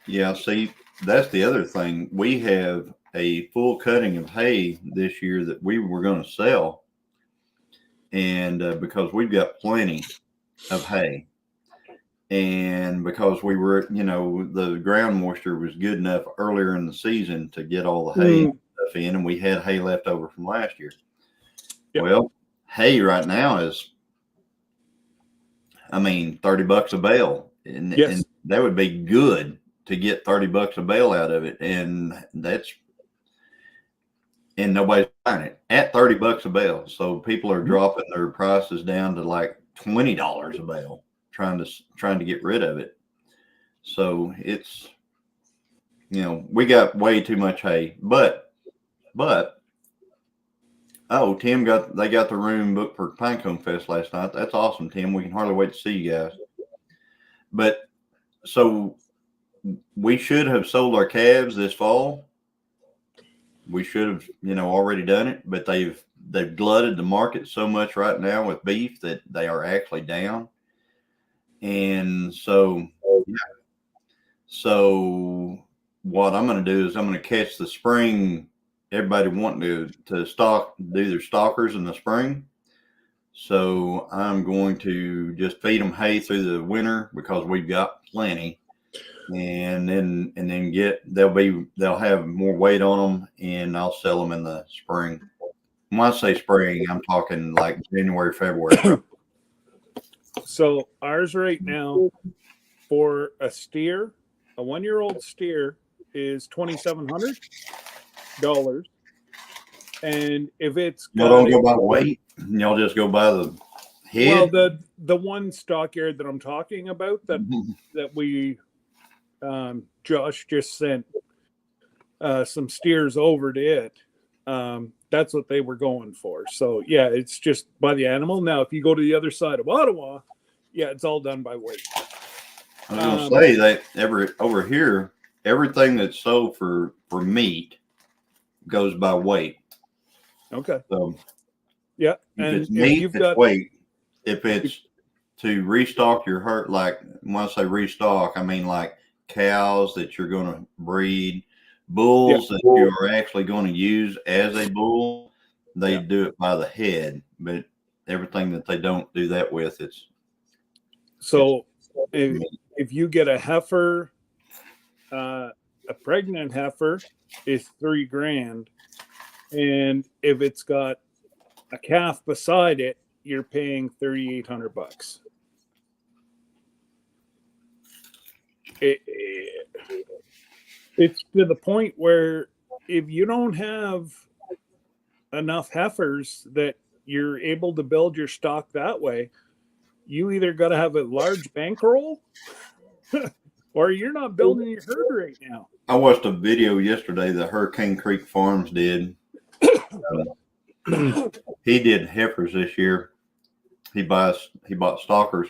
Yeah, see, that's the other thing. We have a full cutting of hay this year that we were going to sell. And because we've got plenty of hay. And because we were, the ground moisture was good enough earlier in the season to get all the hay stuff in, and we had hay left over from last year. Yep. Well, hay right now is, $30 a bale. And, yes. and that would be good to get $30 a bale out of it. And nobody's buying it at $30 a bale. So people are dropping their prices down to like $20 a bale, trying to get rid of it. So it's, we got way too much hay, but Tim they got the room booked for Pinecone Fest last night. That's awesome, Tim. We can hardly wait to see you guys. But so we should have sold our calves this fall. We should have, already done it, but they've glutted the market so much right now with beef that they are actually down. And so, So what I'm going to do is I'm going to catch the spring. Everybody wanting to do their stalkers in the spring. So I'm going to just feed them hay through the winter because we've got plenty. And then they'll have more weight on them, and I'll sell them in the spring. When I say spring, I'm talking like January, February. So ours right now for a 1-year-old steer is $2,700. And if it's y'all don't go by weight, y'all just go by the head. Well, the one stockyard that I'm talking about that we Josh just sent some steers over to it. That's what they were going for. So yeah, it's just by the animal. Now, if you go to the other side of Ottawa, yeah, it's all done by weight. I was going to say that over here, everything that's sold for meat goes by weight. Okay. So yeah, if it's meat, it's weight. If it's to restock your herd, like when I say restock, I mean like cows that you're going to breed, bulls that you are actually going to use as a bull, they do it by the head. But everything that they don't do that with, it's if you get a heifer, a pregnant heifer is $3,000, and if it's got a calf beside it, you're paying $3,800. It's to the point where if you don't have enough heifers that you're able to build your stock that way, you either got to have a large bankroll or you're not building your herd right now. I watched a video yesterday that Hurricane Creek Farms did. He did heifers this year. He bought stalkers,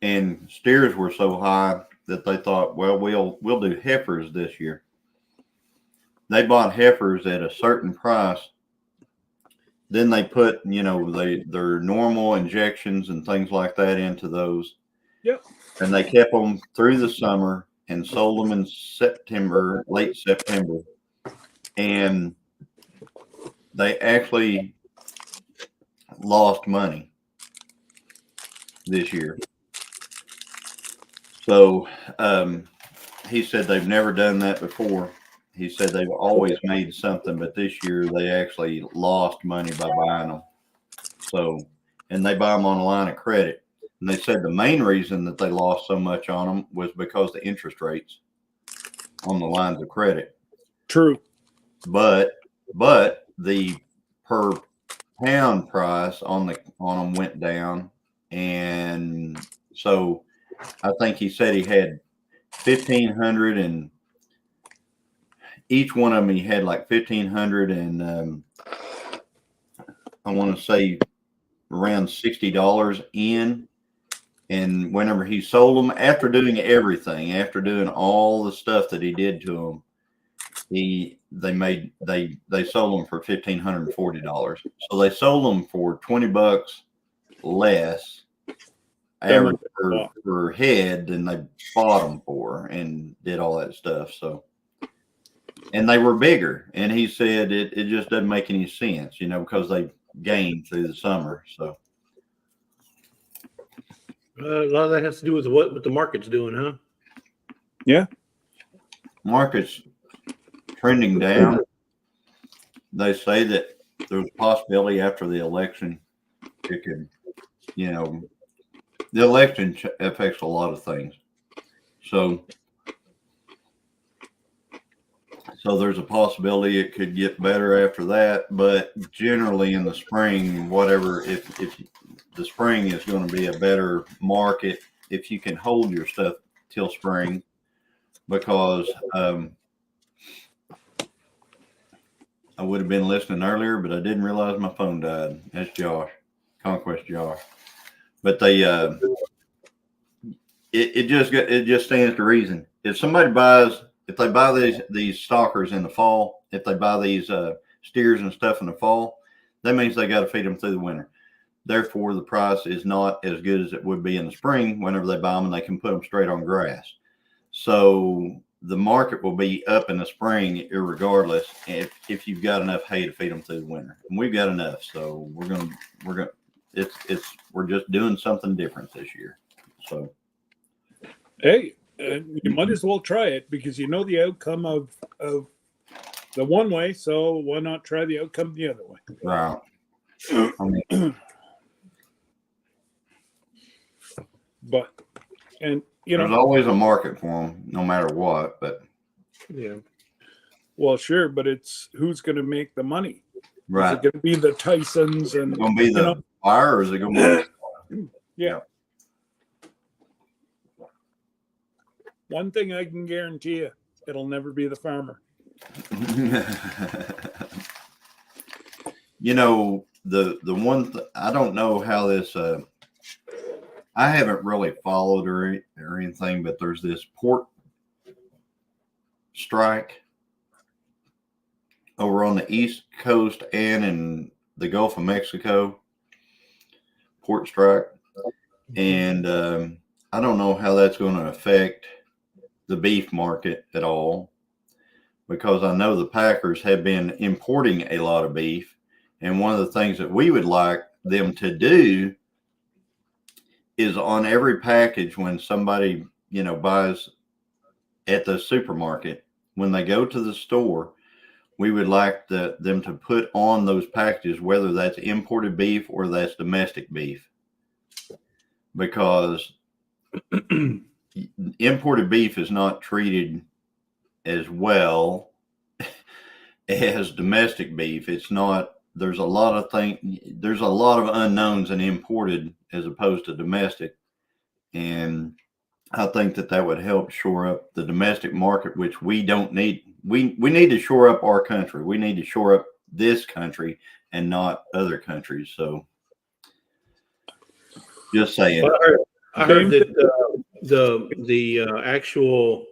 and steers were so high that they thought, well, we'll do heifers this year. They bought heifers at a certain price. Then they put, their normal injections and things like that into those. Yep. And they kept them through the summer and sold them in late September. And they actually lost money this year. So he said they've never done that before. He said they've always made something, but this year they actually lost money by buying them. So, and they buy them on a line of credit. And they said the main reason that they lost so much on them was because the interest rates on the lines of credit. True. But the per pound price on them went down. And so I think he said he had 1,500, and each one of them he had like 1,500, and I want to say around $60 in. And whenever he sold them, after doing everything, after doing all the stuff that he did to them, they sold them for $1,540. So they sold them for $20 less average per head than they bought them for, and did all that stuff. So, and they were bigger, and he said it just doesn't make any sense, because they gained through the summer. So A lot of that has to do with what the market's doing, huh? Yeah. Market's trending down. They say that there's a possibility after the election, it could, the election affects a lot of things. So there's a possibility it could get better after that. But generally in the spring, if the spring is going to be a better market if you can hold your stuff till spring, because I would have been listening earlier, but I didn't realize my phone died. That's Josh, Conquest Josh. But they, it just stands to reason. If they buy these stalkers in the fall, if they buy these steers and stuff in the fall, that means they got to feed them through the winter. Therefore, the price is not as good as it would be in the spring whenever they buy them and they can put them straight on grass. So the market will be up in the spring irregardless if you've got enough hay to feed them through the winter. And we've got enough, so we're just doing something different this year. So hey, you might as well try it, because you know the outcome of the one way, so why not try the outcome the other way? Right. But there's always a market for them, no matter what. But yeah, well, sure, but it's who's going to make the money? Right. Is it going to be the Tysons and going to be the buyer, or is it going to be? Yeah. One thing I can guarantee you, it'll never be the farmer. The one I don't know how this. I haven't really followed or anything, but there's this port strike over on the East Coast and in the Gulf of Mexico. Port strike, and I don't know how that's going to affect the beef market at all, because I know the packers have been importing a lot of beef, and one of the things that we would like them to do is on every package, when somebody buys at the supermarket, when they go to the store, we would like them to put on those packages whether that's imported beef or that's domestic beef, because imported beef is not treated as well as domestic beef. It's not. There's a lot of unknowns in imported as opposed to domestic, and I think that would help shore up the domestic market, which we don't need. We need to shore up our country. We need to shore up this country and not other countries. So, just saying. Well, I heard that the actual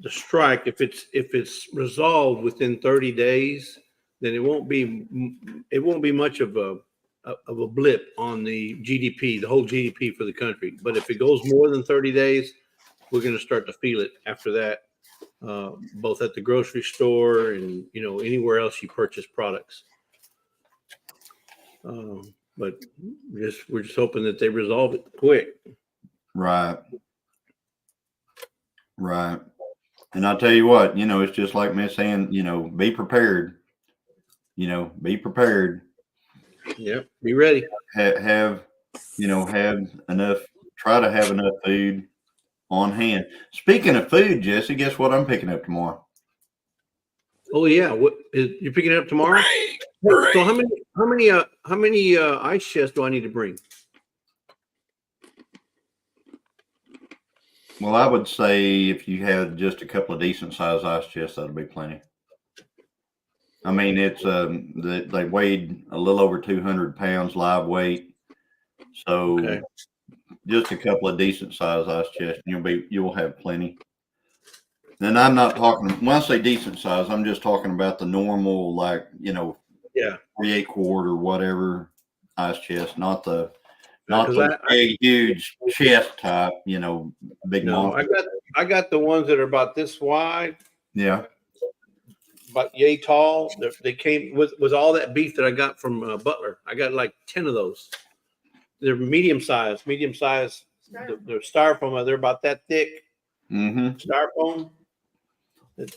strike, if it's resolved within 30 days, then it won't be much of a blip on the GDP, the whole GDP for the country. But if it goes more than 30 days, we're going to start to feel it after that, both at the grocery store and anywhere else you purchase products. But we're just hoping that they resolve it quick. Right. And I'll tell you what, it's just like Miss saying, be prepared. Be prepared. Yeah, be ready. Have enough. Try to have enough food on hand. Speaking of food, Jesse, guess what I'm picking up tomorrow? Oh yeah, you're picking it up tomorrow? Right. So how many ice chests do I need to bring? Well, I would say if you had just a couple of decent sized ice chests, that'll be plenty. I mean, it's they weighed a little over 200 pounds live weight. So, just a couple of decent sized ice chests, you'll have plenty. And I'm not talking, when I say decent size, I'm just talking about the normal, like, 48 quart or whatever ice chest, not the big, huge chest type, big monster. I got the ones that are about this wide. Yeah. About yay tall. They came with all that beef that I got from Butler. I got like 10 of those. They're medium size. They're styrofoam. They're about that thick. Mm-hmm. Styrofoam.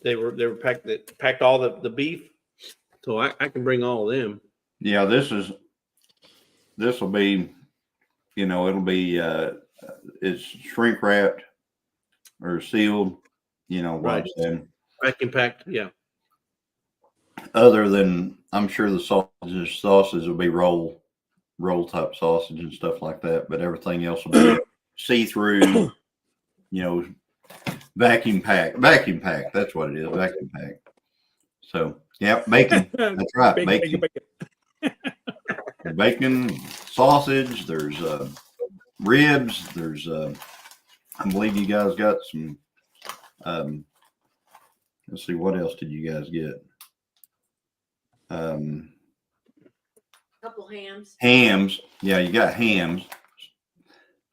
They were packed. That packed all the beef. So I can bring all of them. Yeah, this will be, it'll be it's shrink wrapped or sealed. Right. Vacuum packed. Yeah. Other than, I'm sure the sausage will be roll type sausage and stuff like that, but everything else will be see-through, vacuum pack. That's what it is, vacuum pack. So, yeah, bacon. That's right, bacon. Bacon, sausage. There's ribs. There's I believe you guys got some. Let's see, what else did you guys get? Couple hams. Hams. Yeah, you got hams.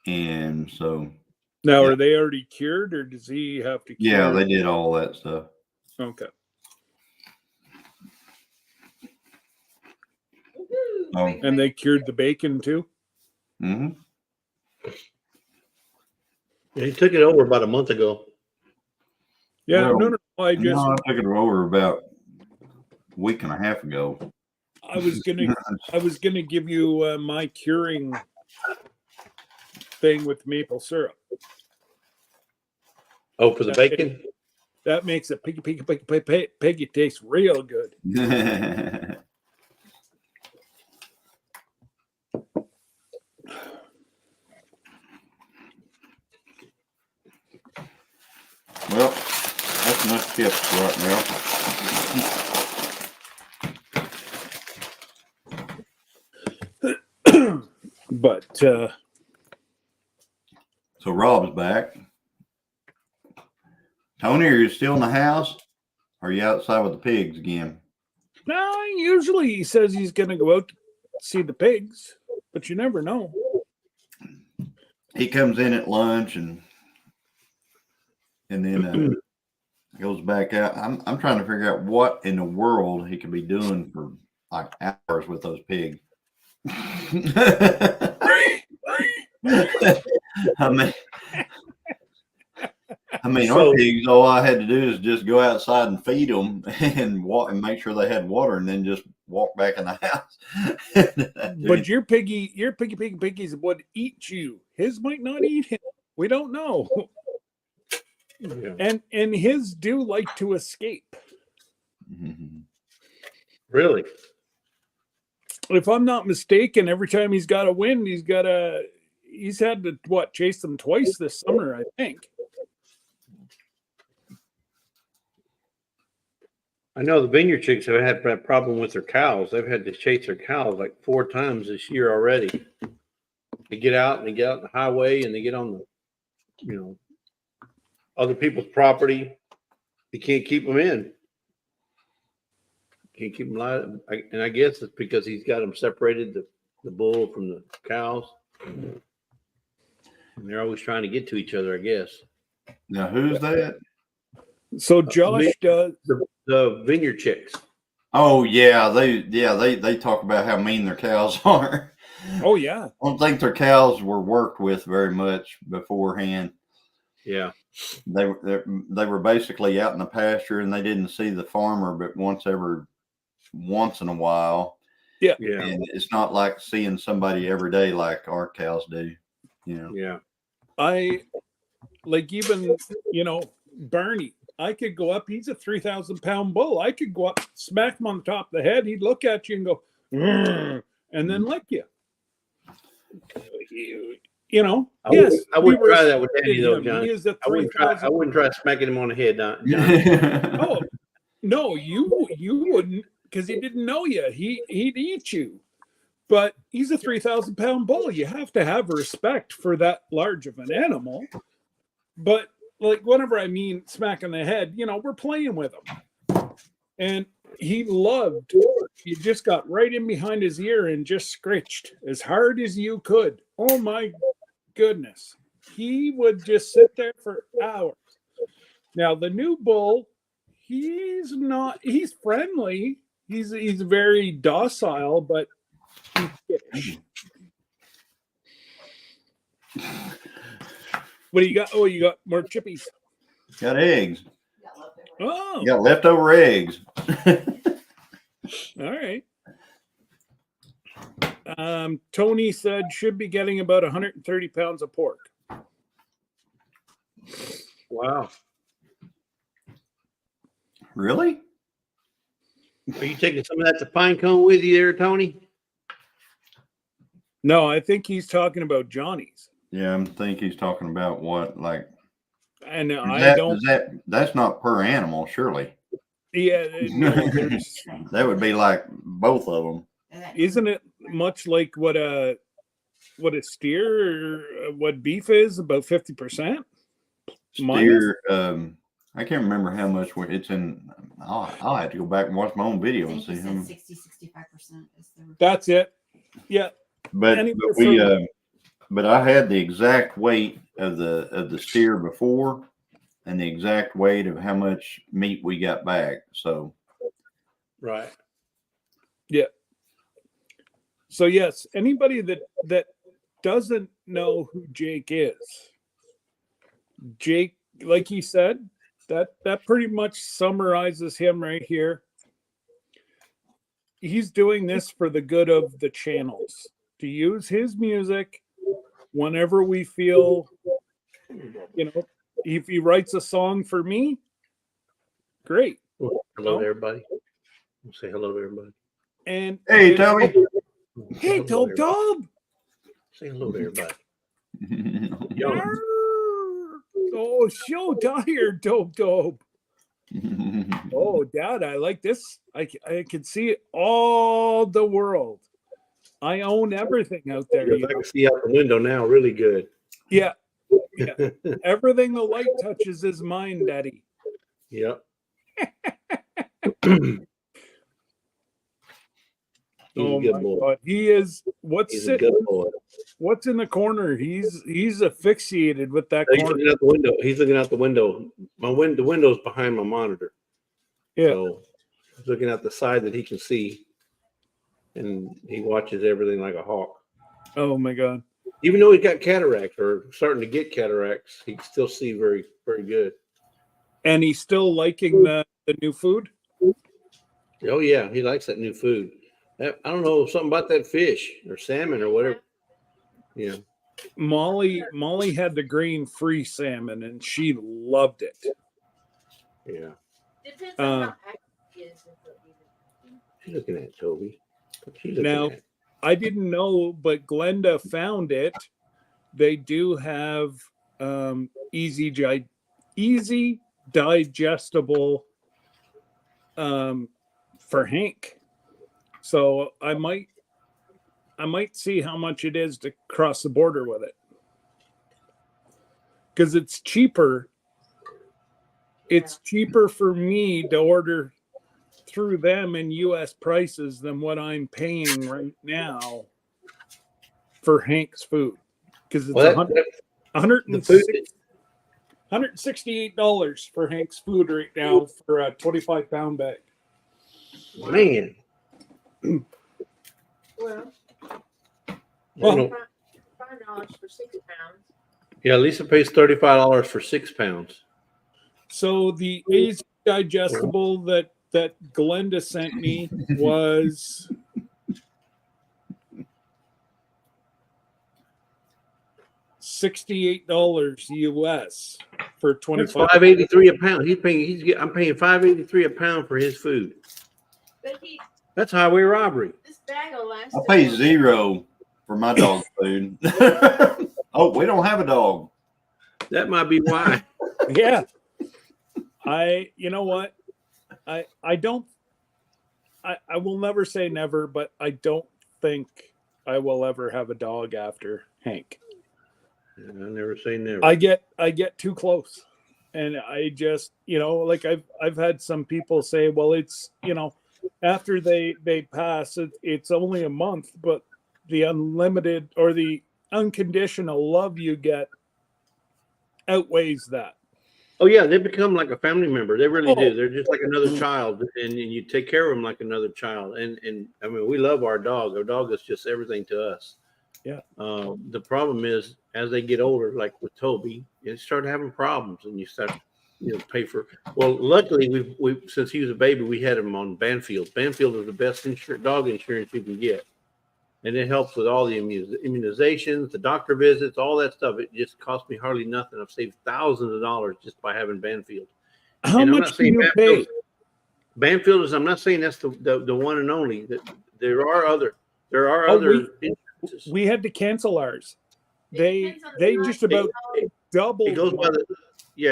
And so. Now, are they already cured, or does he have to cure? Yeah, they did all that stuff. Okay. Oh. And they cured the bacon too? Mm-hmm. Yeah, he took it over about a month ago. Yeah, Well, no. I took it over about a week and a half ago. I was gonna give you my curing thing with maple syrup. Oh, for the bacon? That makes it piggy taste real good. Well, that's enough chips right now. But so Rob's back. Tony, are you still in the house? Or are you outside with the pigs again? No, usually he says he's going to go out to see the pigs, but you never know. He comes in at lunch and then goes back out. I'm trying to figure out what in the world he could be doing for like hours with those pigs. I mean, our pigs, all I had to do is just go outside and feed them and walk and make sure they had water, and then just walk back in the house. But your piggies would eat you. His might not eat him. We don't know. Yeah. And his do like to escape. Mm-hmm. Really? If I'm not mistaken, every time he's got a win, he's had to chase them twice this summer, I think. I know the vineyard chicks have had that problem with their cows. They've had to chase their cows like 4 times this year already. They get out the highway and they get on the, other people's property. You can't keep them in. Can't keep them alive. And I guess it's because he's got them separated, the bull from the cows. And they're always trying to get to each other, I guess. Now, who's that? So Josh does the vineyard chicks. Oh yeah, they talk about how mean their cows are. Oh yeah. I don't think their cows were worked with very much beforehand. Yeah. They were basically out in the pasture, and they didn't see the farmer but once in a while. Yeah. Yeah. And it's not like seeing somebody every day like our cows do. Yeah. I like even, Barney. I could go up. He's a 3,000-pound bull. I could go up, smack him on the top of the head. He'd look at you and go, and then lick you. Yes. I wouldn't try that with Danny though, John. He is a I wouldn't try smacking him on the head, John. Oh no, you wouldn't, because he didn't know you. He'd eat you. But he's a 3,000-pound bull. You have to have respect for that large of an animal. But like whenever I mean smack in the head, we're playing with him. And he loved, you just got right in behind his ear and just scratched as hard as you could. Oh my goodness. He would just sit there for hours. Now the new bull, he's friendly. He's very docile, but he's What do you got? Oh, you got more chippies. Got eggs. Oh, Got leftover eggs. all right. Tony said should be getting about 130 pounds of pork. Wow. Really? Are you taking some of that to Pinecone with you there, Tony? No, I think he's talking about Johnny's. Yeah, I think he's talking about what, like. And That's not per animal, surely. Yeah, no, that would be like both of them. Isn't it much like what a steer or what beef is, about 50%? Steer, I can't remember how much it's in. I'll have to go back and watch my own video and see how 60-65% is the. That's it. Yeah. But I had the exact weight of the steer before and the exact weight of how much meat we got back. So right. Yeah. So yes, anybody that doesn't know who Jake is, Jake, like he said, that pretty much summarizes him right here. He's doing this for the good of the channels, to use his music whenever we feel, if he writes a song for me, great. Hello to everybody. Say hello to everybody. And hey, Toby. Hey, Dope Dob. Say hello to everybody. Oh, show tired, Dope Dope. Oh, Dad, I like this. I can see all the world. I own everything out there. I can see out the window now really good. Yeah. Everything the light touches is mine, Daddy. Yep. Oh my God. He is what's in the corner? He's asphyxiated with that corner. Looking out the window. He's looking out the window. The window's behind my monitor. Yeah. So he's looking out the side that he can see. And he watches everything like a hawk. Oh my God. Even though he's got cataracts or starting to get cataracts, he can still see very, very good. And he's still liking the new food? Oh yeah, he likes that new food. I don't know, something about that fish or salmon or whatever. Yeah. Molly had the grain-free salmon and she loved it. Yeah. Depends on how active he is. She's looking at Toby. Now, I didn't know, but Glenda found it. They do have easy digestible for Hank. So I might see how much it is to cross the border with it. Because it's cheaper. It's cheaper for me to order through them in US prices than what I'm paying right now for Hank's food. Because it's $168 for Hank's food right now for a 25-pound bag. Man. Well, $5 for 6 pounds. Yeah, Lisa pays $35 for 6 pounds. So the easy digestible that Glenda sent me was $68 US for 25. $5.83 a pound. I'm paying $5.83 a pound for his food. But that's highway robbery. This bag will last. I'll pay $0 for my dog's food. Oh, we don't have a dog. That might be why. Yeah. You know what? I will never say never, but I don't think I will ever have a dog after Hank. I never say never. I get too close, and I just, like I've had some people say, well, it's, after they pass, it's only a month, but the unlimited or the unconditional love you get outweighs that. Oh yeah, they become like a family member. They really Oh. do. They're just like another child, and you take care of them like another child. And I mean, we love our dog. Our dog is just everything to us. Yeah. The problem is, as they get older, like with Toby, you start having problems, and you start, pay for. Well, luckily, we since he was a baby, we had him on Banfield. Banfield is the best dog insurance you can get, and it helps with all the immunizations, the doctor visits, all that stuff. It just cost me hardly nothing. I've saved thousands of dollars just by having Banfield. How much do you pay? Banfield is. I'm not saying that's the one and only. That there are other. We had to cancel ours. They just about doubled. It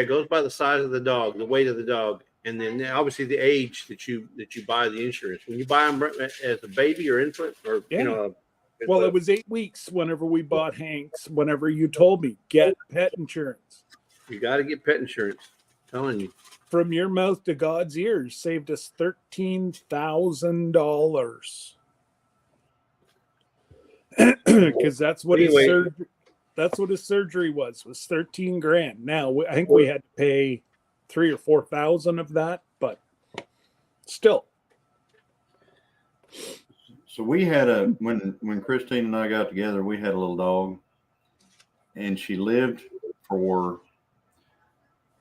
goes by the size of the dog, the weight of the dog, and then obviously the age that you buy the insurance. When you buy them as a baby or infant, or well, it was 8 weeks whenever we bought Hank's. Whenever you told me get pet insurance, you got to get pet insurance. I'm telling you, from your mouth to God's ears, saved us $13,000. Because that's what his surgery was 13 grand. Now I think we had to pay 3,000 or 4,000 of that, but still. So we had when Christine and I got together, we had a little dog, and she lived for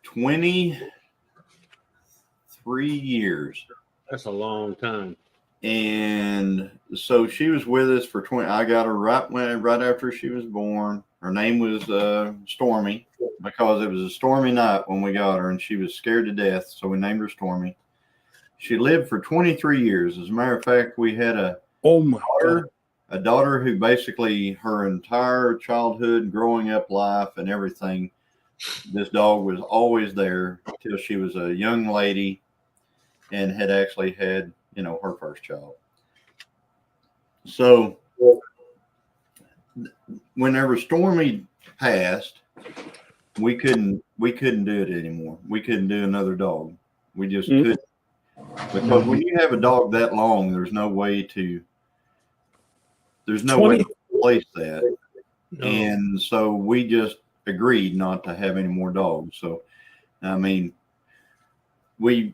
23 years. That's a long time. And so she was with us for 20. I got her right after she was born. Her name was Stormy, because it was a stormy night when we got her, and she was scared to death. So we named her Stormy. She lived for 23 years. As a matter of fact, we had a daughter who basically her entire childhood, growing up life, and everything. This dog was always there till she was a young lady and had actually had, her first child. So whenever Stormy passed, we couldn't do it anymore. We couldn't do another dog. We just couldn't, because when you have a dog that long, there's no way to replace that. No. And so we just agreed not to have any more dogs. So, I mean, we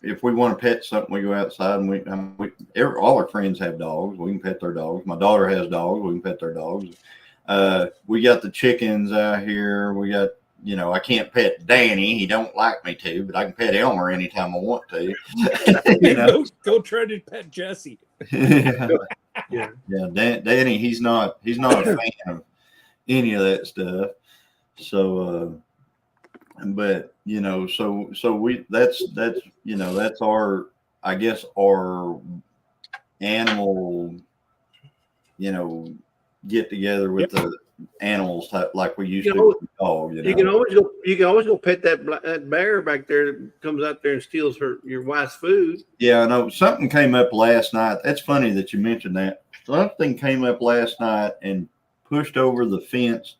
if we want to pet something, we go outside, and all our friends have dogs. We can pet their dogs. My daughter has dogs. We can pet their dogs. We got the chickens out here. We got, I can't pet Danny. He don't like me to, but I can pet Elmer anytime I want to. Go try to pet Jesse. Yeah. Danny, he's not a fan of any of that stuff. So, but so we that's our, I guess, our animal, get together with the animals like we used to with dog. You can always go pet that bear back there that comes out there and steals your wife's food. Yeah, I know. Something came up last night. That's funny that you mentioned that. Something came up last night and pushed over the fence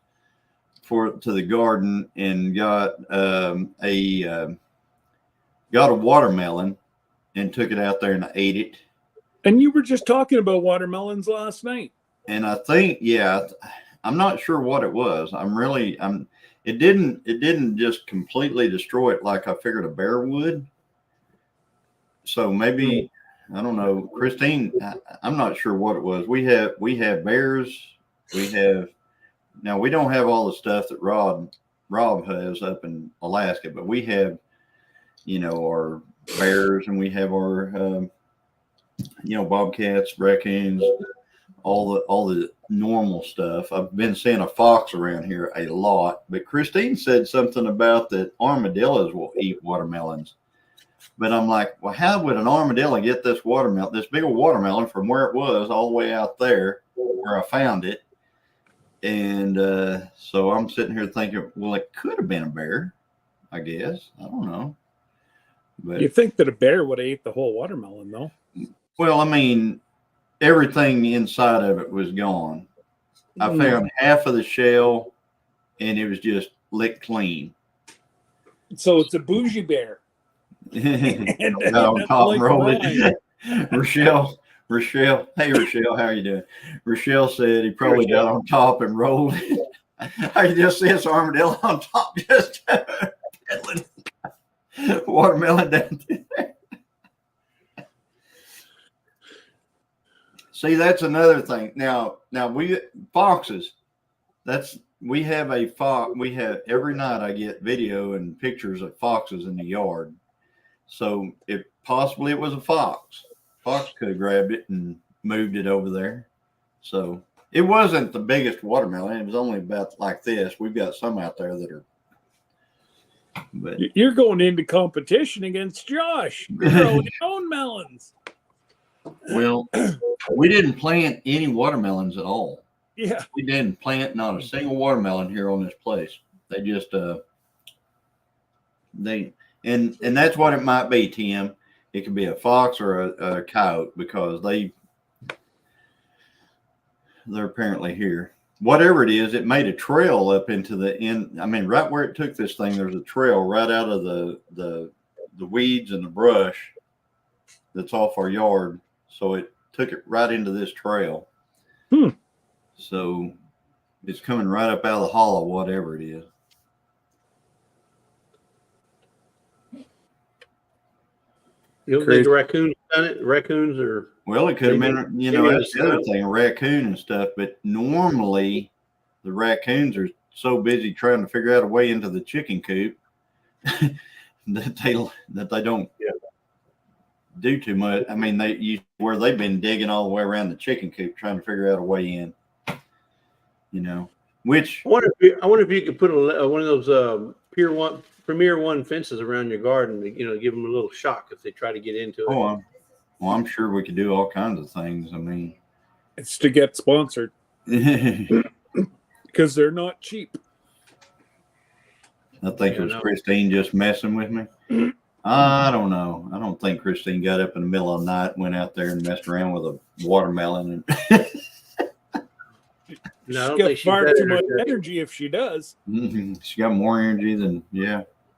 to the garden and got a watermelon and took it out there and ate it. And you were just talking about watermelons last night. And I think, I'm not sure what it was. It didn't just completely destroy it like I figured a bear would. So maybe, I don't know, Christine, I'm not sure what it was. We have bears. Now we don't have all the stuff that Rob has up in Alaska, but we have, our bears, and we have our, bobcats, raccoons, all the normal stuff. I've been seeing a fox around here a lot, but Christine said something about that armadillos will eat watermelons. But I'm like, well, how would an armadillo get this big old watermelon from where it was all the way out there where I found it? And so I'm sitting here thinking, well, it could have been a bear, I guess. I don't know. But you think that a bear would have ate the whole watermelon, though? Well, I mean, everything inside of it was gone. I found half of the shell, and it was just licked clean. So it's a bougie bear. Got on top and rolled it. Rochelle, hey Rochelle, how you doing? Rochelle said he probably got on top and rolled it. I just see his armadillo on top, just peddling watermelon down there. See, that's another thing. Now we foxes. We have a fox. We have every night. I get video and pictures of foxes in the yard. So if possibly it was a fox, fox could have grabbed it and moved it over there. So it wasn't the biggest watermelon. It was only about like this. We've got some out there that are. But you're going into competition against Josh. You're growing your own melons. Well, we didn't plant any watermelons at all. Yeah, we didn't plant not a single watermelon here on this place. They just and that's what it might be, Tim. It could be a fox or a coyote because they're apparently here. Whatever it is, it made a trail up into the end. I mean, right where it took this thing, there's a trail right out of the weeds and the brush that's off our yard. So it took it right into this trail. So it's coming right up out of the hollow, whatever it is. You don't think the raccoons done it? Raccoons or well, it could have been, that's the other thing, a raccoon and stuff. But normally the raccoons are so busy trying to figure out a way into the chicken coop that they don't do too much. I mean, where they've been digging all the way around the chicken coop trying to figure out a way in. Which I wonder if you could put one of those Premier One fences around your garden, give them a little shock if they try to get into it. Well, I'm sure we could do all kinds of things. I mean, it's to get sponsored because they're not cheap. I think it was Christine just messing with me. I don't know. I don't think Christine got up in the middle of the night, went out there and messed around with a watermelon. No, she's got far too much energy if she does. She got more energy than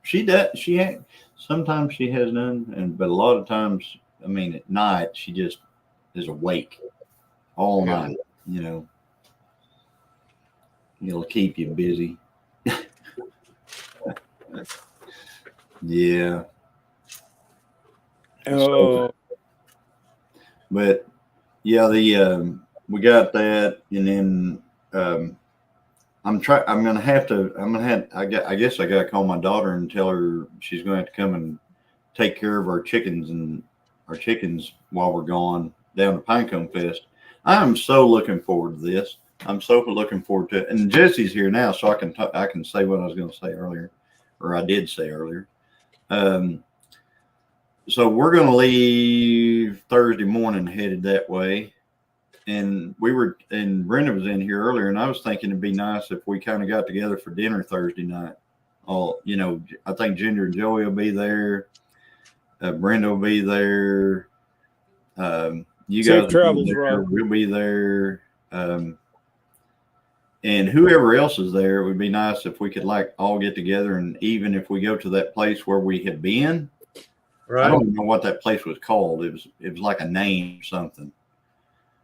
she does. Sometimes she has none, but a lot of times, I mean, at night she just is awake all night. It'll keep you busy. Yeah. Oh. But yeah, we got that, and then I guess I got to call my daughter and tell her she's going to have to come and take care of our chickens while we're gone down to Pinecone Fest. I am so looking forward to this. I'm so looking forward to it. And Jesse's here now, so I can say what I was going to say earlier, or I did say earlier. So we're going to leave Thursday morning, headed that way. And Brenda was in here earlier, and I was thinking it'd be nice if we kind of got together for dinner Thursday night. I think Ginger and Joey will be there. Brenda will be there. You Safe guys travels, Rob. We'll be there. And whoever else is there, it would be nice if we could all get together, and even if we go to that place where we had been. Right. I don't even know what that place was called. It was like a name or something.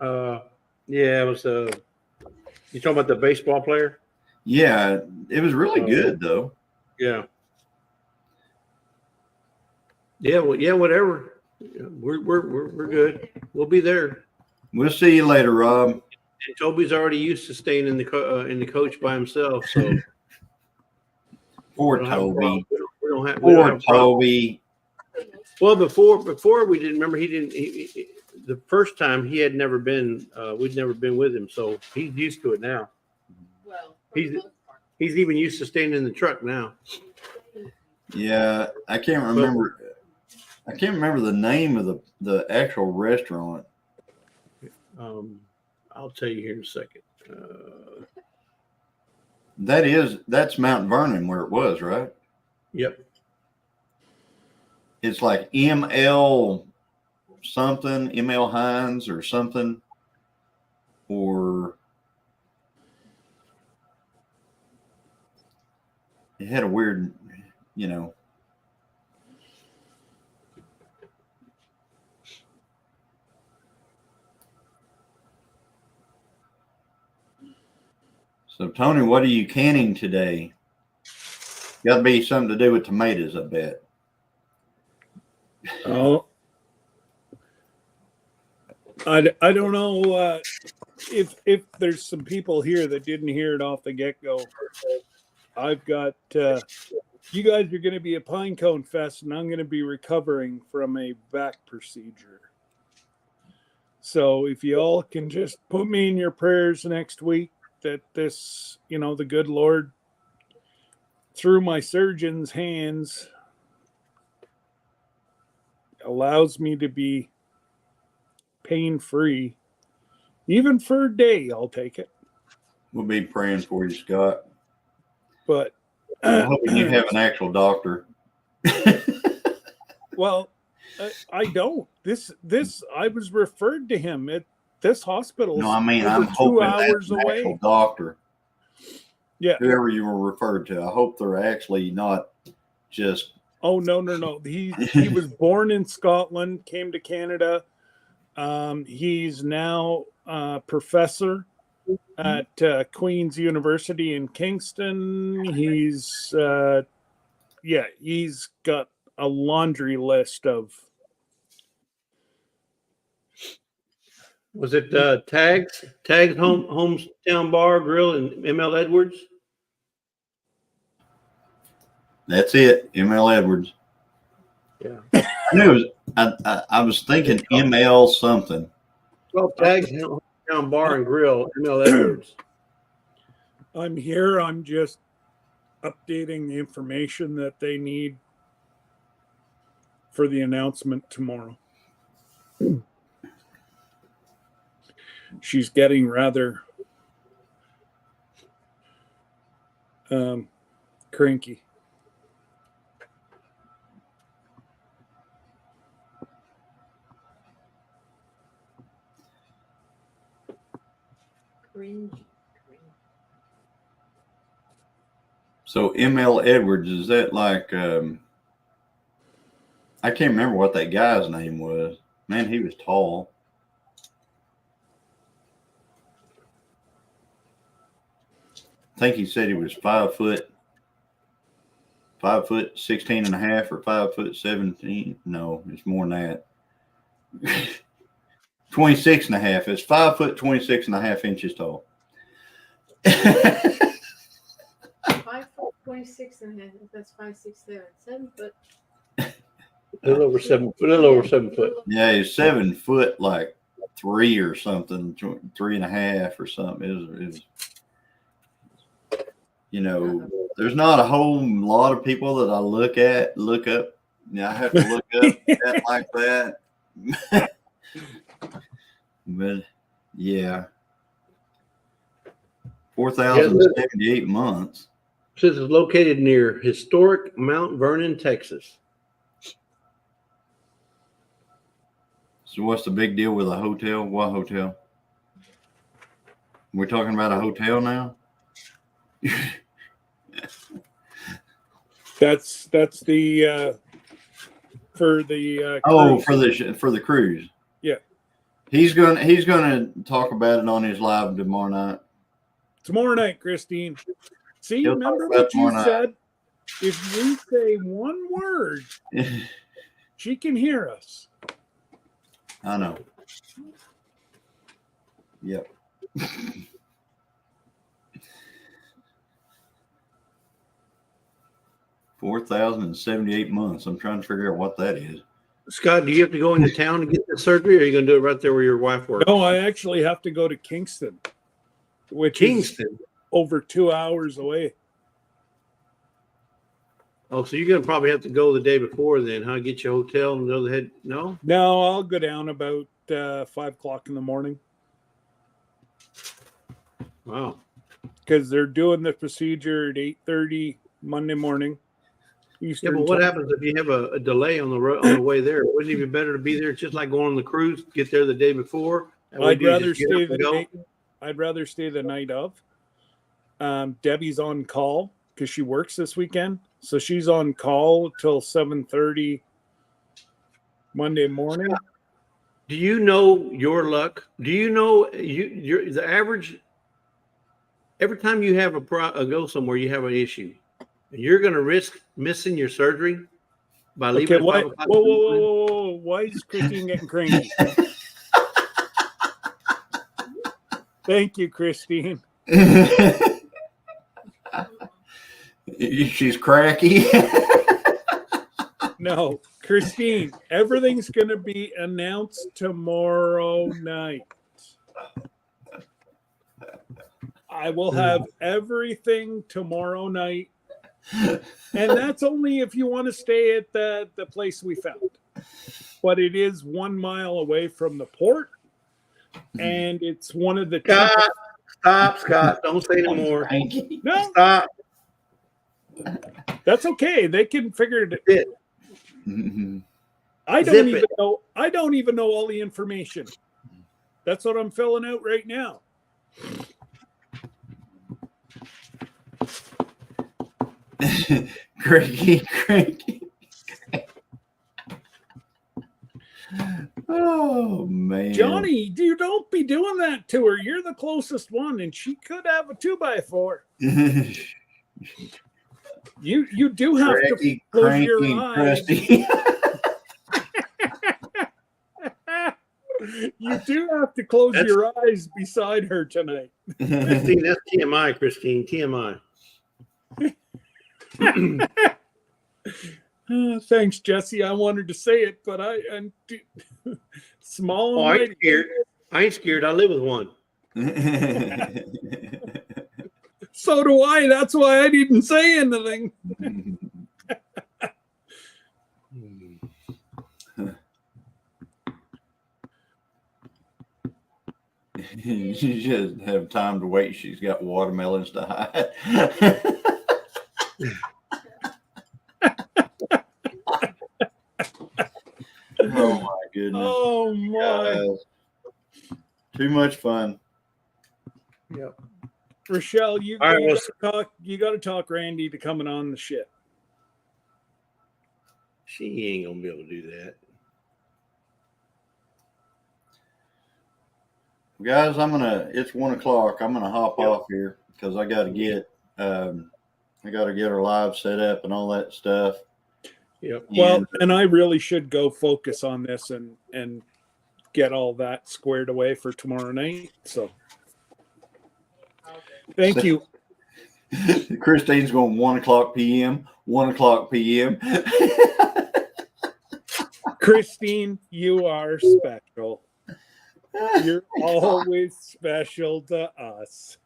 Yeah, it was you talking about the baseball player? Yeah, it was really good though. Yeah. Yeah, well, yeah, whatever. We're good. We'll be there. We'll see you later, Rob. And Toby's already used to staying in the coach by himself, so poor Toby. Poor Toby. Well, before we didn't remember. The first time he had never been. We'd never been with him, so he's used to it now. Well, he's even used to staying in the truck now. Yeah, I can't remember. I can't remember the name of the actual restaurant. I'll tell you here in a second. That's Mount Vernon where it was, right? Yep. It's like ML something, ML Hines or something, or it had a weird, you know. So, Tony, what are you canning today? Got to be something to do with tomatoes, I bet. Oh, I don't know if there's some people here that didn't hear it off the get-go. I've got you guys are going to be at Pinecone Fest, and I'm going to be recovering from a back procedure. So if you all can just put me in your prayers next week that this, the good Lord, through my surgeon's hands, allows me to be pain-free. Even for a day, I'll take it. We'll be praying for you, Scott. But I'm hoping you have an actual doctor. Well, I don't. This I was referred to him at this hospital. No, I mean, over I'm 2 hoping hours that's an away. actual doctor. Yeah. Whoever you were referred to, I hope they're actually not just. Oh no. He was born in Scotland, came to Canada. He's now a professor at Queen's University in Kingston. He's he's got a laundry list of. Was it Tags Hometown Bar Grill and ML Edwards? That's it, ML Edwards. Yeah. I knew it was, I was thinking ML something. Well, Tags Hometown Bar and Grill, ML Edwards. I'm here. I'm just updating the information that they need for the announcement tomorrow. She's getting rather cranky. So ML Edwards, is that like I can't remember what that guy's name was. Man, he was tall. I think he said he was 5 foot 16 and a half, or 5 foot 17. No, it's more than that. 26 and a half. It's 5 foot 26 and a half inches tall. 5 foot 26 and a half. That's 5, 6, 7 foot. A little over 7 foot. Yeah, he's 7 foot like 3 or something, 3.5 or something. It was there's not a whole lot of people that I look up. I have to look up that like that. But yeah, 4,078 months. Says it's located near historic Mount Vernon, Texas. So what's the big deal with a hotel? What hotel? We're talking about a hotel now? That's the for the cruise. for the cruise. Yeah. He's gonna talk about it on his live tomorrow night. Tomorrow night, Christine. See, He'll remember talk about what you tomorrow said? If we say one word, she can hear us. I know. Yep. 4,078 months. I'm trying to figure out what that is. Scott, do you have to go into town to get the surgery, or are you going to do it right there where your wife works? No, I actually have to go to Kingston, which is over 2 hours away. Oh, so you're going to probably have to go the day before then, huh? Get your hotel and go ahead. No? No, I'll go down about 5 o'clock in the morning. Wow. Because they're doing the procedure at 8:30 Monday morning. Eastern. Yeah, but what time. happens if you have a delay on the way there? Wouldn't it be better to be there just like going on the cruise, get there the day before? That way I'd you rather just get stay up and the go? night. I'd rather stay the night of. Debbie's on call because she works this weekend, so she's on call till 7:30 Monday morning. Do you know your luck? Do you know you're the average? Every time you have a go somewhere, you have an issue. And you're going to risk missing your surgery by leaving Okay, at 5 why? o'clock. Whoa! Why is Christine getting cranky? Thank you, Christine. She's cracky. No, Christine, everything's going to be announced tomorrow night. I will have everything tomorrow night. And that's only if you want to stay at the place we found. But it is 1 mile away from the port. And it's one of the Stop, Scott. Don't say anymore. No, Stop. that's okay. They can figure it. It. I don't Zip even it. know. I don't even know all the information. That's what I'm filling out right now. Cranky. Oh man, Johnny, you don't be doing that to her. You're the closest one, and she could have a 2x4. You do have to close your eyes. You do have to close your eyes beside her tonight. Christine, that's TMI, Christine. TMI. Thanks, Jesse. I wanted to say it, but I'm small. Oh, I ain't scared. I ain't scared. I live with one. So do I. That's why I didn't say anything. She just have time to wait. She's got watermelons to hide. Oh my goodness. Oh my. Too much fun. Yep. Rochelle, you got to talk Randy to coming on the ship. She ain't gonna be able to do that. Guys, it's 1 o'clock. I'm gonna hop off here because I gotta get her live set up and all that stuff. Yep. Well, and I really should go focus on this and get all that squared away for tomorrow night. So thank you. Christine's going 1 o'clock p.m. 1 o'clock p.m. Christine, you are special. You're always special to us.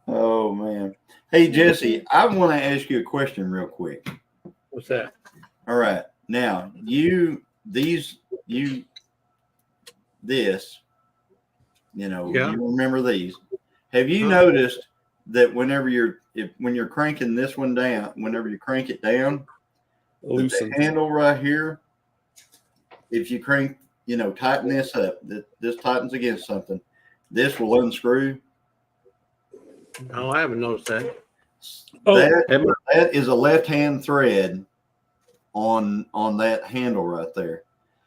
Oh man. Hey Jesse, I want to ask you a question real quick. What's that? All right. Now, you remember these. Have you noticed that when you're cranking this one down, whenever you crank it down, the handle right here, if you crank, tighten this up, this tightens against something, this will unscrew. No, I haven't noticed that. That is a left-hand thread on that handle right there.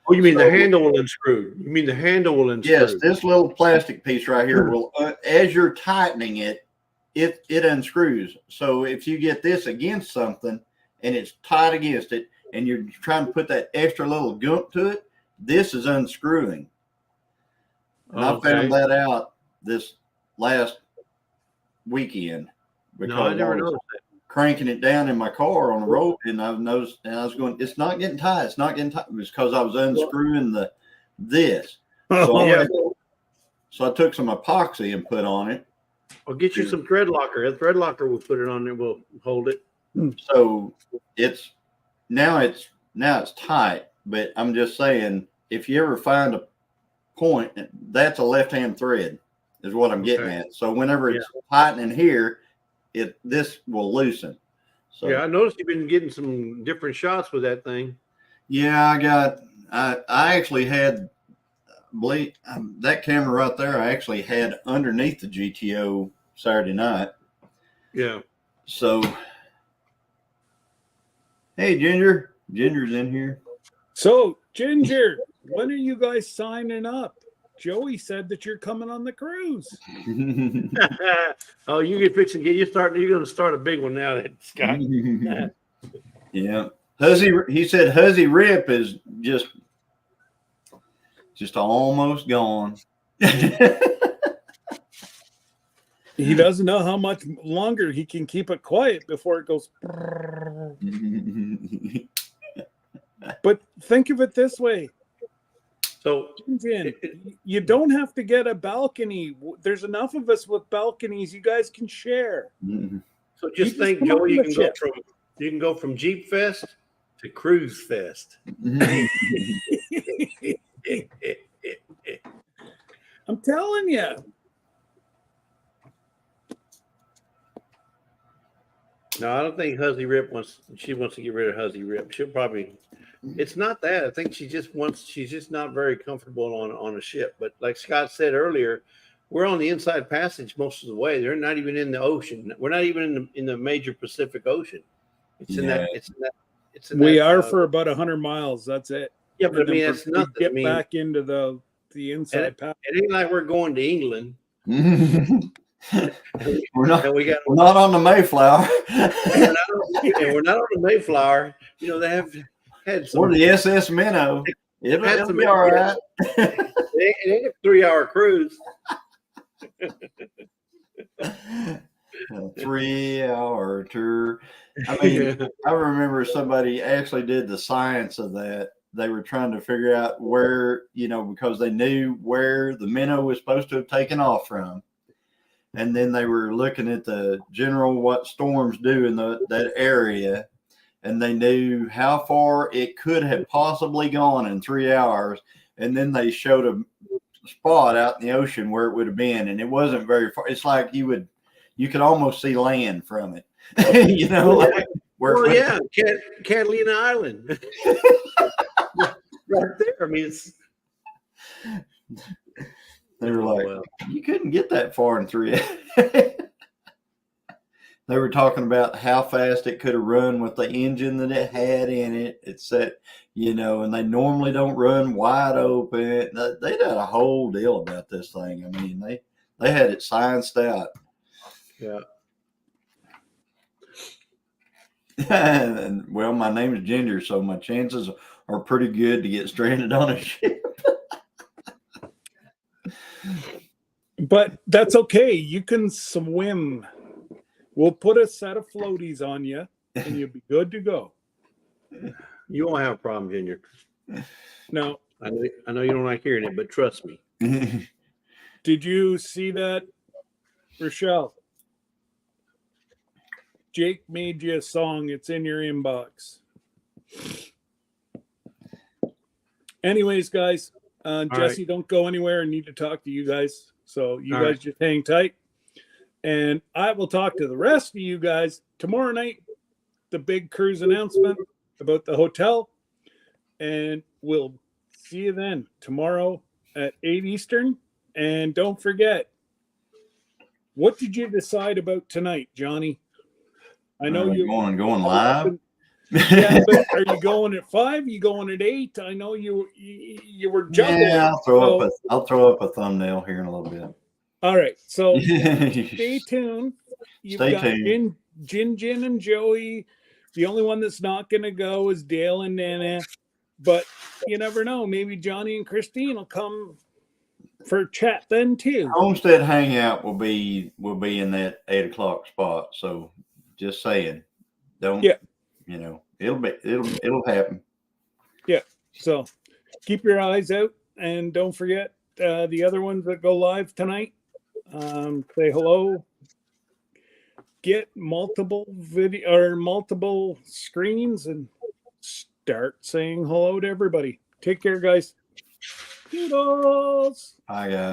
Oh, you mean the handle will unscrew? You mean the handle will unscrew? Yes, this little plastic piece right here will, as you're tightening it, it unscrews. So if you get this against something and it's tight against it, and you're trying to put that extra little gump to it, this is unscrewing. And I found that out this last weekend because I never noticed that. Cranking it down in my car on the road, and I've noticed, and I was going, it's not getting tight. It's not getting tight. It was because I was unscrewing this. So I took some epoxy and put on it. I'll get you some thread locker. A thread locker will put it on there. Will hold it. So it's tight. But I'm just saying, if you ever find a point, that's a left-hand thread, is what I'm getting at. So whenever it's tightening here, this will loosen. So yeah, I noticed you've been getting some different shots with that thing. yeah, I actually had that camera right there. I actually had underneath the GTO Saturday night. Yeah. So, hey, Ginger's in here. So, Ginger, when are you guys signing up? Joey said that you're coming on the cruise. Oh, you get fixing get you starting. You're going to start a big one now, that Scott. Yeah, he said Huzzy Rip is just almost gone. He doesn't know how much longer he can keep it quiet before it goes. But think of it this way. So you don't have to get a balcony. There's enough of us with balconies. You guys can share. So just think, Joey, you can go from Jeep Fest to Cruise Fest. I'm telling you. No, I don't think Huzzy Rip wants to get rid of Huzzy Rip. She'll probably. It's not that. I think she's just not very comfortable on a ship. But like Scott said earlier, we're on the inside passage most of the way. They're not even in the ocean. We're not even in the major Pacific Ocean. We are for about 100 miles. That's it. Yeah, but I mean, it's nothing. Get back into the inside passage. It ain't like we're going to England. We're not on the Mayflower. We're not on the Mayflower. You know, they have had some. Or the SS Minnow. It'll be all right. It ain't a 3-hour cruise. A 3-hour tour. I mean, I remember somebody actually did the science of that. They were trying to figure out where, because they knew where the minnow was supposed to have taken off from. And then they were looking at the general what storms do in that area. And they knew how far it could have possibly gone in 3 hours. And then they showed a spot out in the ocean where it would have been. And it wasn't very far. It's like you could almost see land from it. Catalina Island. Right there. I mean, it's. They were like, you couldn't get that far in 3 hours. They were talking about how fast it could have run with the engine that it had in it. It said, and they normally don't run wide open. They did a whole deal about this thing. I mean, they had it scienced out. Yeah. And, well, my name is Ginger, so my chances are pretty good to get stranded on a ship. But that's okay. You can swim. We'll put a set of floaties on you, and you'll be good to go. You won't have a problem, Ginger. No. I know you don't like hearing it, but trust me. Did you see that, Rochelle? Jake made you a song. It's in your inbox. Anyways, guys, Jesse, right. Don't go anywhere. I need to talk to you guys. So you guys just hang tight. And I will talk to the rest of you guys tomorrow night, the big cruise announcement about the hotel. And we'll see you then tomorrow at 8 Eastern. And don't forget, what did you decide about tonight, Johnny? I know you're going live. Yeah, but are you going at 5? Are you going at 8? I know you were juggling. Yeah, I'll throw up a thumbnail here in a little bit. All right, so stay tuned. Stay tuned. Jin and Joey. The only one that's not going to go is Dale and Nana. But you never know. Maybe Johnny and Christine will come for a chat then too. Homestead Hangout will be in that 8 o'clock spot. So just saying, don't. Yeah. It'll happen. Yeah. So keep your eyes out and don't forget the other ones that go live tonight. Say hello. Get multiple video or multiple screens and start saying hello to everybody. Take care, guys. Toodles. Bye, guys.